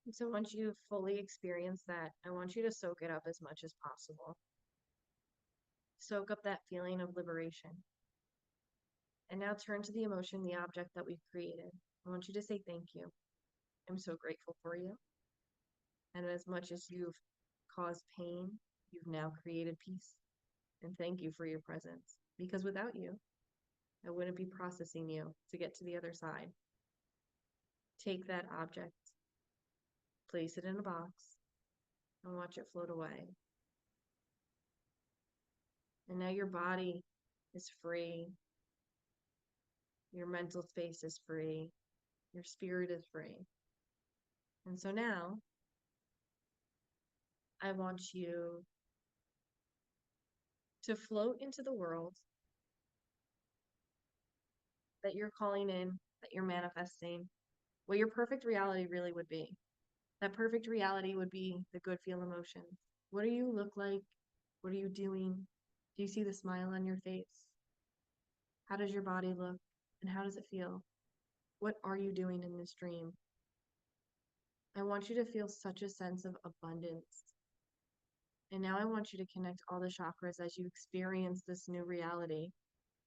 And so once you fully experience that, I want you to soak it up as much as possible. Soak up that feeling of liberation. And now turn to the emotion, the object that we've created. I want you to say thank you. I'm so grateful for you. And as much as you've caused pain, you've now created peace. And thank you for your presence. Because without you, I wouldn't be processing you to get to the other side. Take that object, place it in a box, and watch it float away. And now your body is free. Your mental space is free. Your spirit is free. And so now, I want you to float into the world that you're calling in, that you're manifesting, what your perfect reality really would be. That perfect reality would be the good feel emotions. What do you look like? What are you doing? Do you see the smile on your face? How does your body look? And how does it feel? What are you doing in this dream? I want you to feel such a sense of abundance. And now I want you to connect all the chakras as you experience this new reality.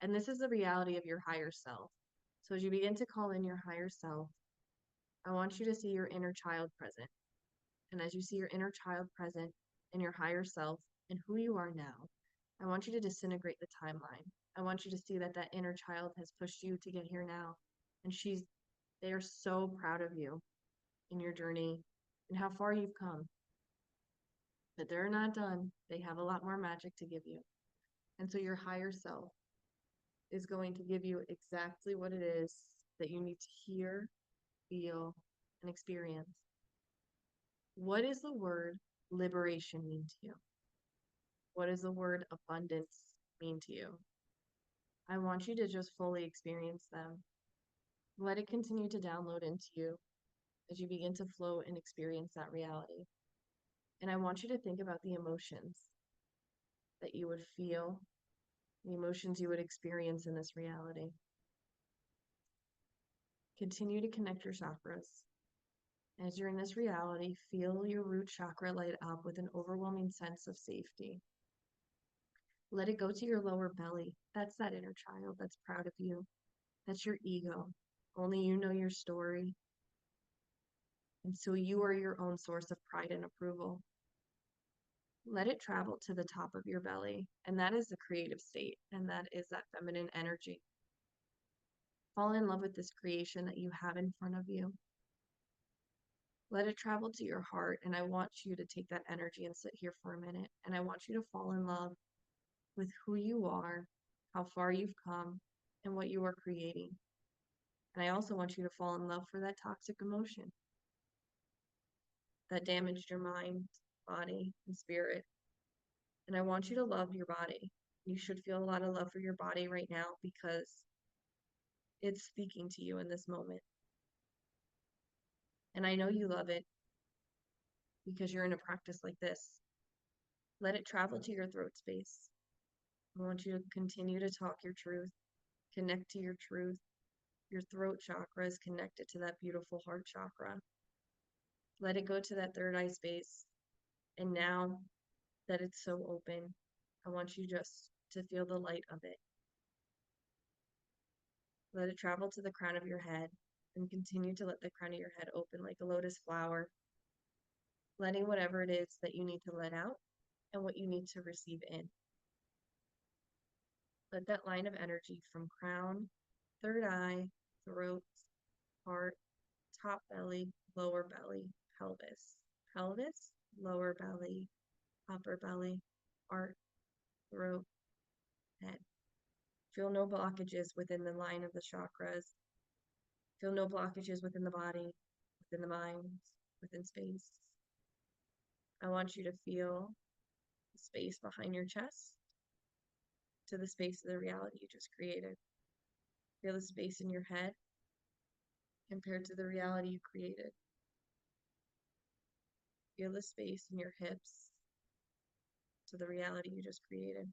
And this is the reality of your higher self. So as you begin to call in your higher self, I want you to see your inner child present. And as you see your inner child present in your higher self and who you are now, I want you to disintegrate the timeline. I want you to see that that inner child has pushed you to get here now. And they are so proud of you in your journey and how far you've come. But they're not done. They have a lot more magic to give you. And so your higher self is going to give you exactly what it is that you need to hear, feel, and experience. What does the word liberation mean to you? What does the word abundance mean to you? I want you to just fully experience them. Let it continue to download into you as you begin to flow and experience that reality. And I want you to think about the emotions that you would feel, the emotions you would experience in this reality. Continue to connect your chakras As you're in this reality, feel your root chakra light up with an overwhelming sense of safety. Let it go to your lower belly. That's that inner child that's proud of you. That's your ego. Only you know your story. And so you are your own source of pride and approval. Let it travel to the top of your belly. And that is the creative state. And that is that feminine energy. Fall in love with this creation that you have in front of you. Let it travel to your heart. And I want you to take that energy and sit here for a minute. And I want you to fall in love with who you are, how far you've come, and what you are creating. And I also want you to fall in love for that toxic emotion that damaged your mind, body, and spirit. And I want you to love your body. You should feel a lot of love for your body right now because it's speaking to you in this moment. And I know you love it because you're in a practice like this. Let it travel to your throat space. I want you to continue to talk your truth, connect to your truth. Your throat chakra is connected to that beautiful heart chakra. Let it go to that third eye space. And now that it's so open, I want you just to feel the light of it. Let it travel to the crown of your head and continue to let the crown of your head open like a lotus flower, letting whatever it is that you need to let out and what you need to receive in. Let that line of energy from crown, third eye, throat, heart, top belly, lower belly, pelvis, lower belly, upper belly, heart, throat, head. Feel no blockages within the line of the chakras. Feel no blockages within the body, within the mind, within space. I want you to feel the space behind your chest to the space of the reality you just created. Feel the space in your head compared to the reality you created. Feel the space in your hips to the reality you just created.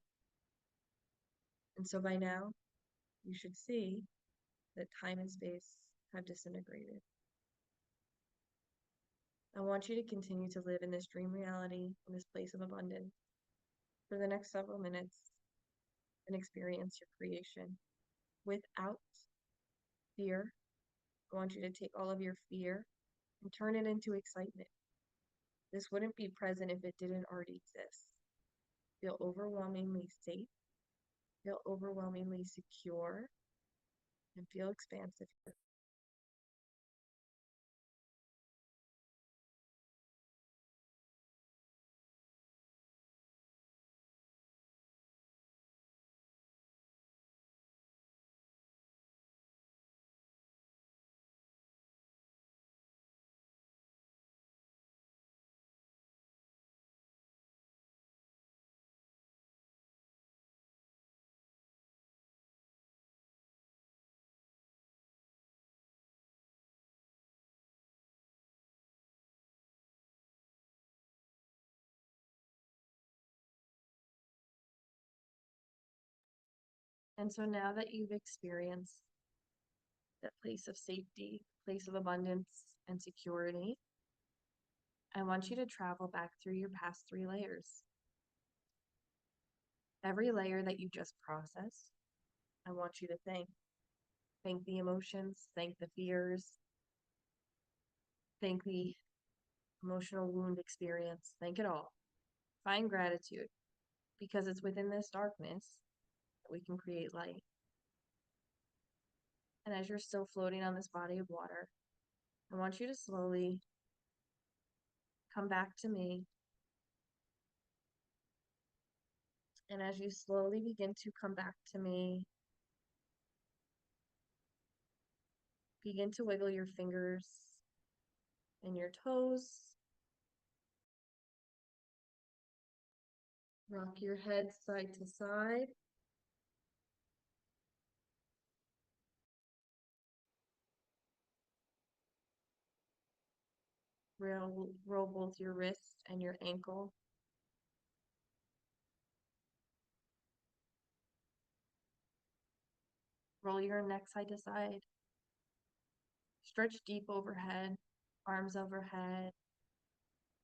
And so by now, you should see that time and space have disintegrated. I want you to continue to live in this dream reality, in this place of abundance, for the next several minutes and experience your creation without fear. I want you to take all of your fear and turn it into excitement. This wouldn't be present if it didn't already exist. Feel overwhelmingly safe, feel overwhelmingly secure, and feel expansive. And so now that you've experienced that place of safety, place of abundance and security, I want you to travel back through your past 3 layers. Every layer that you just processed, I want you to thank. Thank the emotions, thank the fears, thank the emotional wound experience, thank it all. Find gratitude because it's within this darkness that we can create light. And as you're still floating on this body of water, I want you to slowly come back to me. And as you slowly begin to come back to me, begin to wiggle your fingers and your toes. Rock your head side to side. Roll both your wrist and your ankle. Roll your neck side to side. Stretch deep overhead. Arms overhead,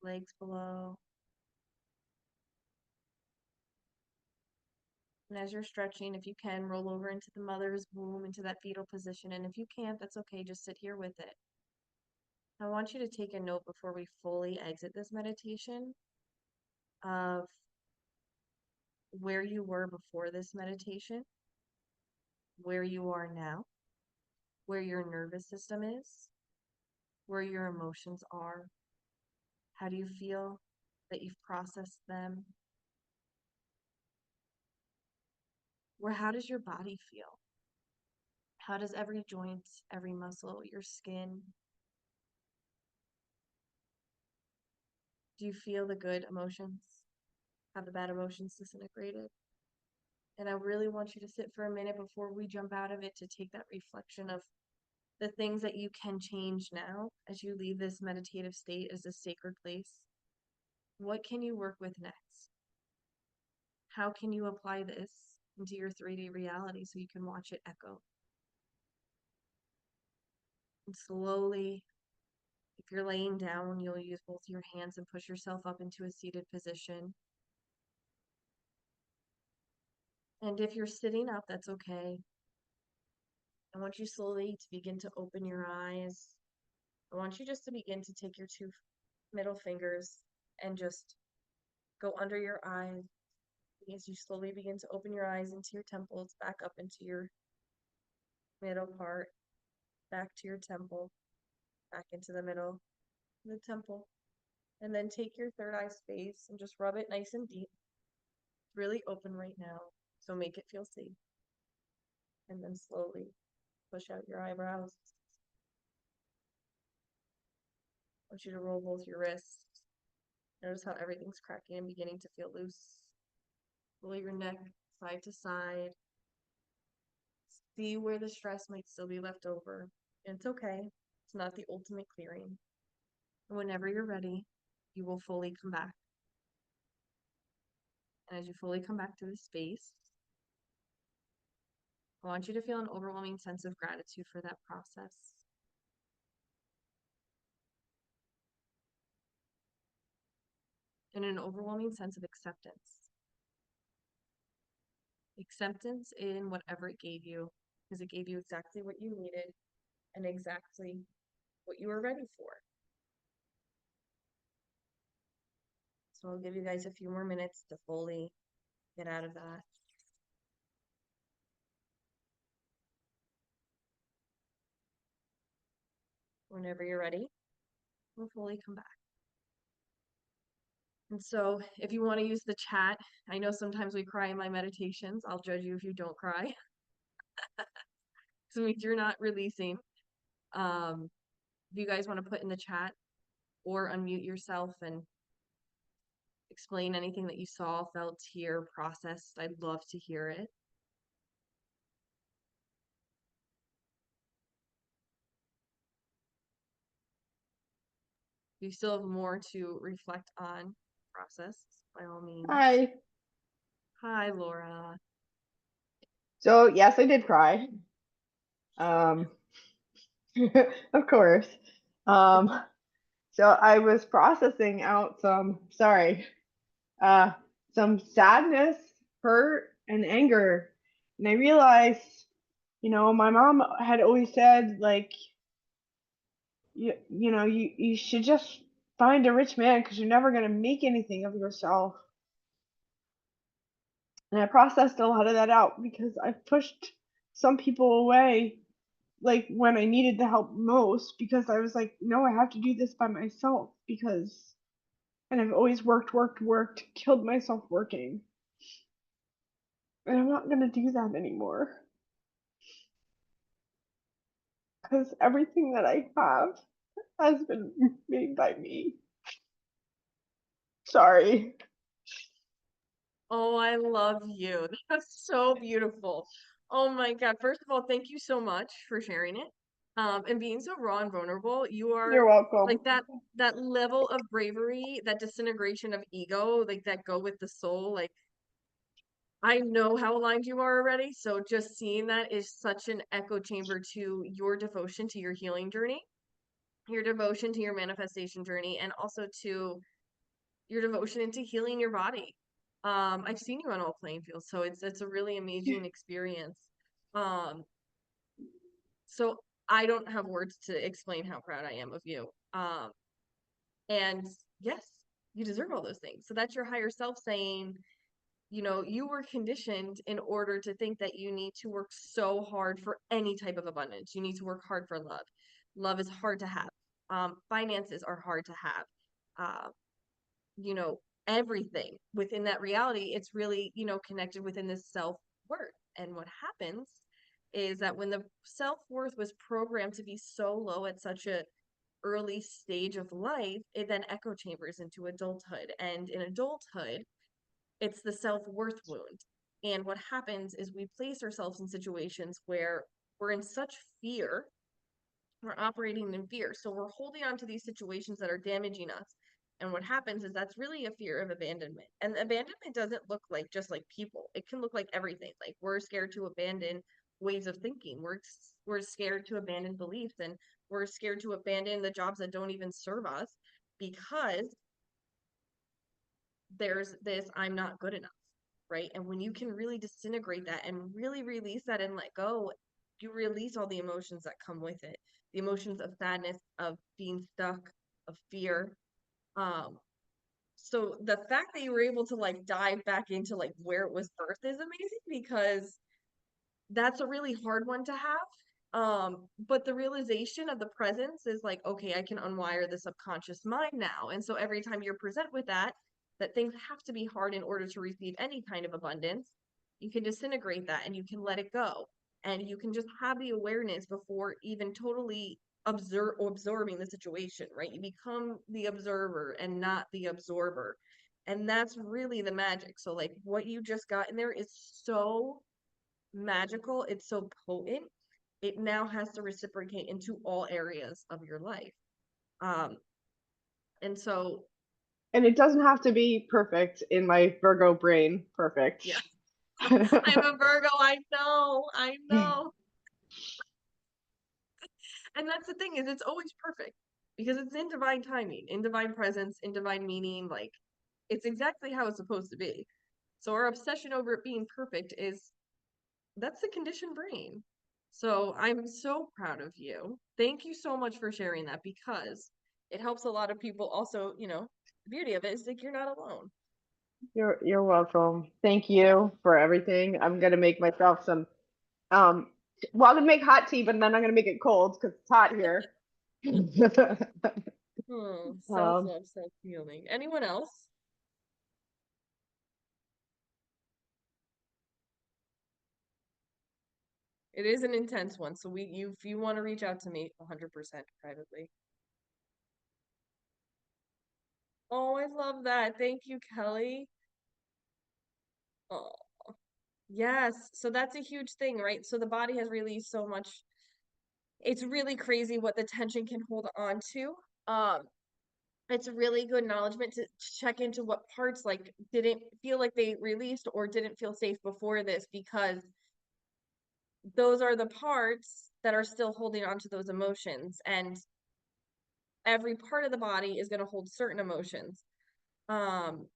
legs below. And as you're stretching, if you can, roll over into the mother's womb, into that fetal position. And if you can't, that's okay. Just sit here with it. I want you to take a note before we fully exit this meditation of where you were before this meditation, where you are now, where your nervous system is, where your emotions are. How do you feel that you've processed them? How does your body feel? How does every joint, every muscle, your skin? Do you feel the good emotions? Have the bad emotions disintegrated? And I really want you to sit for a minute before we jump out of it to take that reflection of the things that you can change now as you leave this meditative state as a sacred place. What can you work with next? How can you apply this into your 3D reality so you can watch it echo? And slowly, if you're laying down, you'll use both your hands and push yourself up into a seated position. And if you're sitting up, that's okay. I want you slowly to begin to open your eyes. I want you just to begin to take your two middle fingers and just go under your eyes as you slowly begin to open your eyes into your temples, back up into your middle part, back to your temple, back into the middle of the temple. And then take your third eye space and just rub it nice and deep. It's really open right now, so make it feel safe. And then slowly push out your eyebrows. I want you to roll both your wrists. Notice how everything's cracking and beginning to feel loose. Roll your neck side to side. See where the stress might still be left over. And it's okay. It's not the ultimate clearing. And whenever you're ready, you will fully come back. And as you fully come back to this space, I want you to feel an overwhelming sense of gratitude for that process. And an overwhelming sense of acceptance. Acceptance in whatever it gave you, because it gave you exactly what you needed and exactly what you were ready for. So I'll give you guys a few more minutes to fully get out of that. Whenever you're ready, we'll fully come back. And so if you want to use the chat, I know sometimes we cry in my meditations. I'll judge you if you don't cry. So it means you're not releasing. If you guys want to put in the chat or unmute yourself and explain anything that you saw, felt, hear, processed, I'd love to hear it. If you still have more to reflect on, process, by all means. Hi. Hi, Laura. So yes, I did cry. Of course. So I was processing out some sadness, hurt, and anger. And I realized, my mom had always said, like, you should just find a rich man because you're never going to make anything of yourself. And I processed a lot of that out because I pushed some people away, like when I needed the help most, because I was like, no, I have to do this by myself and I've always worked, killed myself working. And I'm not going to do that anymore. Because everything that I have has been made by me. Sorry. Oh, I love you. That's so beautiful. Oh my God. First of all, thank you so much for sharing it. And being so raw and vulnerable. You are You're welcome. like that level of bravery, that disintegration of ego, like that go with the soul. Like I know how aligned you are already. So just seeing that is such an echo chamber to your devotion to your healing journey. your devotion to your manifestation journey, and also to your devotion into healing your body. I've seen you on all playing fields, so it's a really amazing experience. Um, so I don't have words to explain how proud I am of you. And yes, you deserve all those things. So that's your higher self saying, you know, you were conditioned in order to think that you need to work so hard for any type of abundance. You need to work hard for love. Love is hard to have. Finances are hard to have. Uh, you know, everything within that reality, it's really, you know, connected within this self-worth. And what happens is that when the self-worth was programmed to be so low at such a early stage of life, it then echo chambers into adulthood. And in adulthood, it's the self-worth wound. And what happens is we place ourselves in situations where we're in such fear, we're operating in fear. So we're holding on to these situations that are damaging us. And what happens is that's really a fear of abandonment. And abandonment doesn't look like just like people. It can look like everything. Like we're scared to abandon ways of thinking. We're scared to abandon beliefs, and we're scared to abandon the jobs that don't even serve us because there's this I'm not good enough, right? And when you can really disintegrate that and really release that and let go, you release all the emotions that come with it. The emotions of sadness, of being stuck, of fear. Um, so the fact that you were able to like dive back into like where it was birthed is amazing, because that's a really hard one to have. But the realization of the presence is like, okay, I can unwire the subconscious mind now. And so every time you're present with that, that things have to be hard in order to receive any kind of abundance, you can disintegrate that and you can let it go. And you can just have the awareness before even totally absorbing the situation, right? You become the observer and not the absorber. And that's really the magic. So like what you just got in there is so magical, it's so potent, it now has to reciprocate into all areas of your life. Um, and so, And it doesn't have to be perfect in my Virgo brain. Perfect. yeah, I'm a Virgo. I know. And that's the thing is, it's always perfect because it's in divine timing, in divine presence, in divine meaning. Like it's exactly how it's supposed to be. So our obsession over it being perfect is that's the conditioned brain. So I'm so proud of you. Thank you so much for sharing that, because it helps a lot of people also, you know, the beauty of it is like you're not alone. You're welcome. Thank you for everything. I'm gonna make myself some um well, I'm gonna make hot tea, but then I'm gonna make it cold because it's hot here. Hmm, um self-love, self-healing. Anyone else? It is an intense one, so if you want to reach out to me 100% privately. Oh, I love that. Thank you, Kelly. Oh, yes. So that's a huge thing, right? So the body has released so much. It's really crazy what the tension can hold on to. It's a really good acknowledgement to check into what parts like didn't feel like they released or didn't feel safe before this, because those are the parts that are still holding on to those emotions, and every part of the body is going to hold certain emotions. um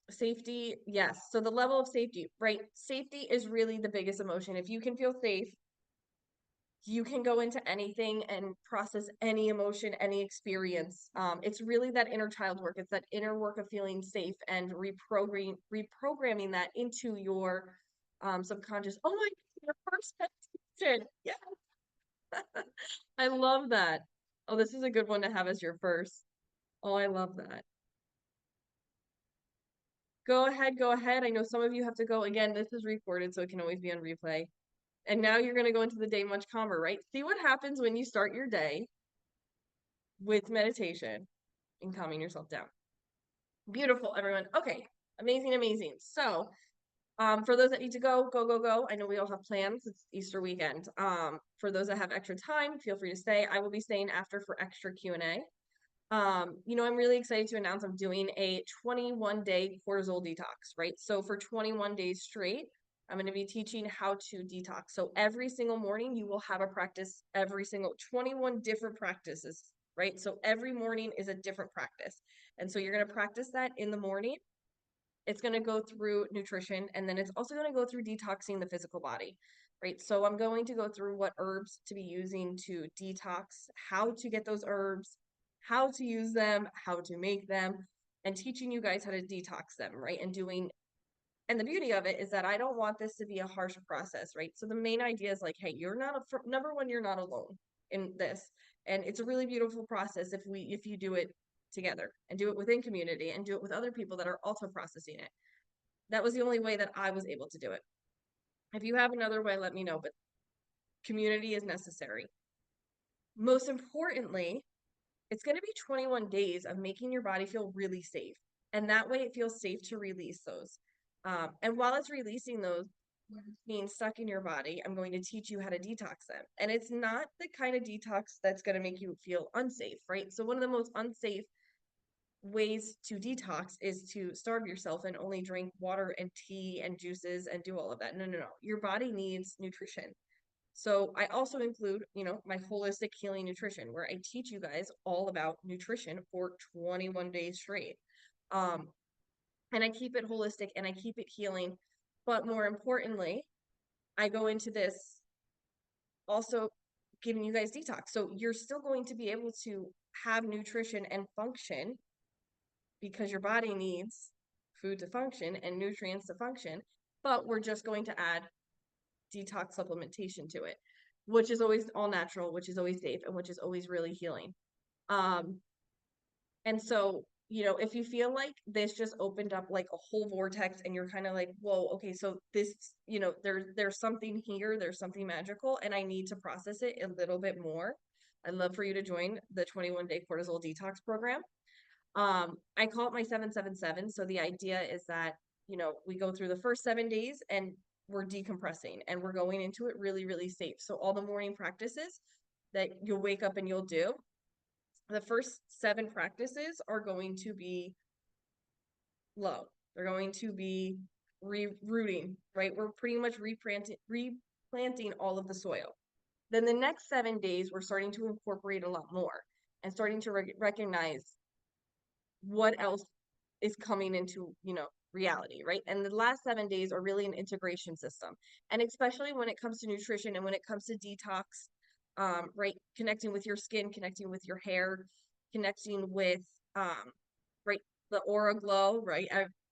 Safety, yes. So the level of safety, right? Safety is really the biggest emotion. If you can feel safe, you can go into anything and process any emotion, any experience. It's really that inner child work. It's that inner work of feeling safe and reprogramming that into your subconscious. Oh my, your first meditation. Yeah. I love that. Oh, this is a good one to have as your first. Oh, I love that. Go ahead, go ahead. I know some of you have to go. Again, this is recorded, so it can always be on replay. And now you're going to go into the day much calmer, right? See what happens when you start your day with meditation and calming yourself down. Beautiful, everyone. Okay, amazing, amazing. So, for those that need to go, go, go, go. I know we all have plans. It's Easter weekend. For those that have extra time, feel free to stay. I will be staying after for extra Q&A. You know, I'm really excited to announce I'm doing a 21-day cortisol detox, right? So for 21 days straight, I'm going to be teaching how to detox. So every single morning you will have a practice, every single 21 different practices, right? So every morning is a different practice. And so you're going to practice that in the morning. It's going to go through nutrition, and then it's also going to go through detoxing the physical body, right? So I'm going to go through what herbs to be using to detox, how to get those herbs, how to use them, how to make them, and teaching you guys how to detox them, right? And the beauty of it is that I don't want this to be a harsh process, right? So the main idea is like, hey, you're not number one, you're not alone in this. And it's a really beautiful process if you do it together and do it within community and do it with other people that are also processing it. That was the only way that I was able to do it. If you have another way, let me know, but community is necessary. Most importantly, it's going to be 21 days of making your body feel really safe. And that way it feels safe to release those. And while it's releasing those being stuck in your body, I'm going to teach you how to detox them. And it's not the kind of detox that's going to make you feel unsafe, right? So, one of the most unsafe ways to detox is to starve yourself and only drink water and tea and juices and do all of that. No, no, no. Your body needs nutrition. So I also include, my holistic healing nutrition where I teach you guys all about nutrition for 21 days straight. Um, and I keep it holistic and I keep it healing. But more importantly, I go into this also giving you guys detox. So you're still going to be able to have nutrition and function because your body needs food to function and nutrients to function. But we're just going to add detox supplementation to it, which is always all natural, which is always safe, and which is always really healing. Um, and so, if you feel like this just opened up like a whole vortex and you're kind of like, whoa, okay, so this, there's something here, there's something magical, and I need to process it a little bit more. I'd love for you to join the 21-day cortisol detox program. I call it my 777. So the idea is that, we go through the first 7 days and we're decompressing and we're going into it really, really safe. So all the morning practices that you'll wake up and you'll do, the first 7 practices are going to be low. They're going to be rooting, right? We're pretty much replanting all of the soil. Then the next 7 days, we're starting to incorporate a lot more and starting to recognize what else is coming into, reality, right? And the last 7 days are really an integration system. And especially when it comes to nutrition and when it comes to detox, right? Connecting with your skin, connecting with your hair, connecting with, right, the aura glow, right?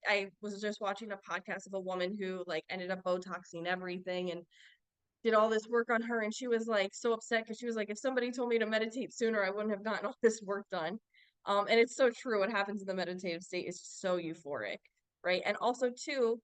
I was just watching a podcast of a woman who like ended up Botoxing everything and did all this work on her, and she was like so upset because she was like, if somebody told me to meditate sooner, I wouldn't have gotten all this work done. And it's so true. What happens in the meditative state is so euphoric, right? And also too,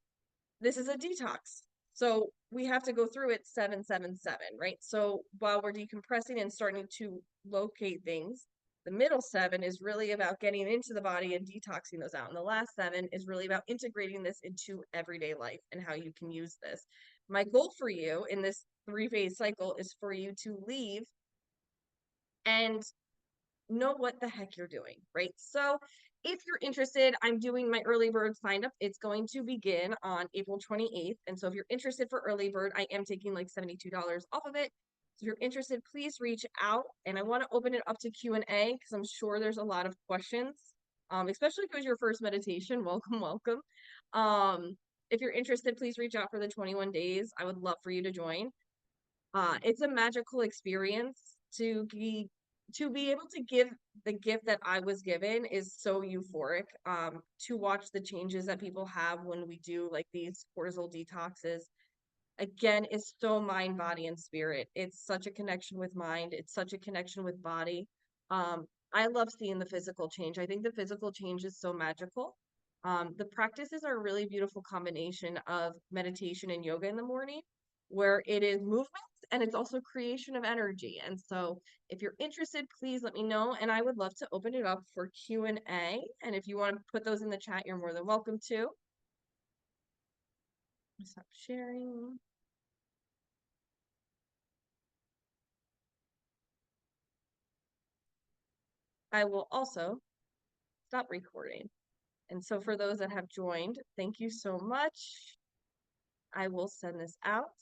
this is a detox. So we have to go through it 777, right? So while we're decompressing and starting to locate things, the middle 7 is really about getting into the body and detoxing those out. And the last 7 is really about integrating this into everyday life and how you can use this. My goal for you in this 3-phase cycle is for you to leave and know what the heck you're doing, right? So if you're interested, I'm doing my early bird sign up. It's going to begin on April 28th. And so if you're interested for early bird, I am taking like $72 off of it. So if you're interested, please reach out. And I want to open it up to Q&A because I'm sure there's a lot of questions, especially if it was your first meditation. Welcome, welcome. If you're interested, please reach out for the 21 days. I would love for you to join. It's a magical experience to be able to give the gift that I was given is so euphoric. To watch the changes that people have when we do like these cortisol detoxes, again, is so mind, body, and spirit. It's such a connection with mind. It's such a connection with body. I love seeing the physical change. I think the physical change is so magical. The practices are a really beautiful combination of meditation and yoga in the morning, where it is movement and it's also creation of energy. And so if you're interested, please let me know. And I would love to open it up for Q&A. And if you want to put those in the chat, you're more than welcome to. Stop sharing. I will also stop recording. And so for those that have joined, thank you so much. I will send this out.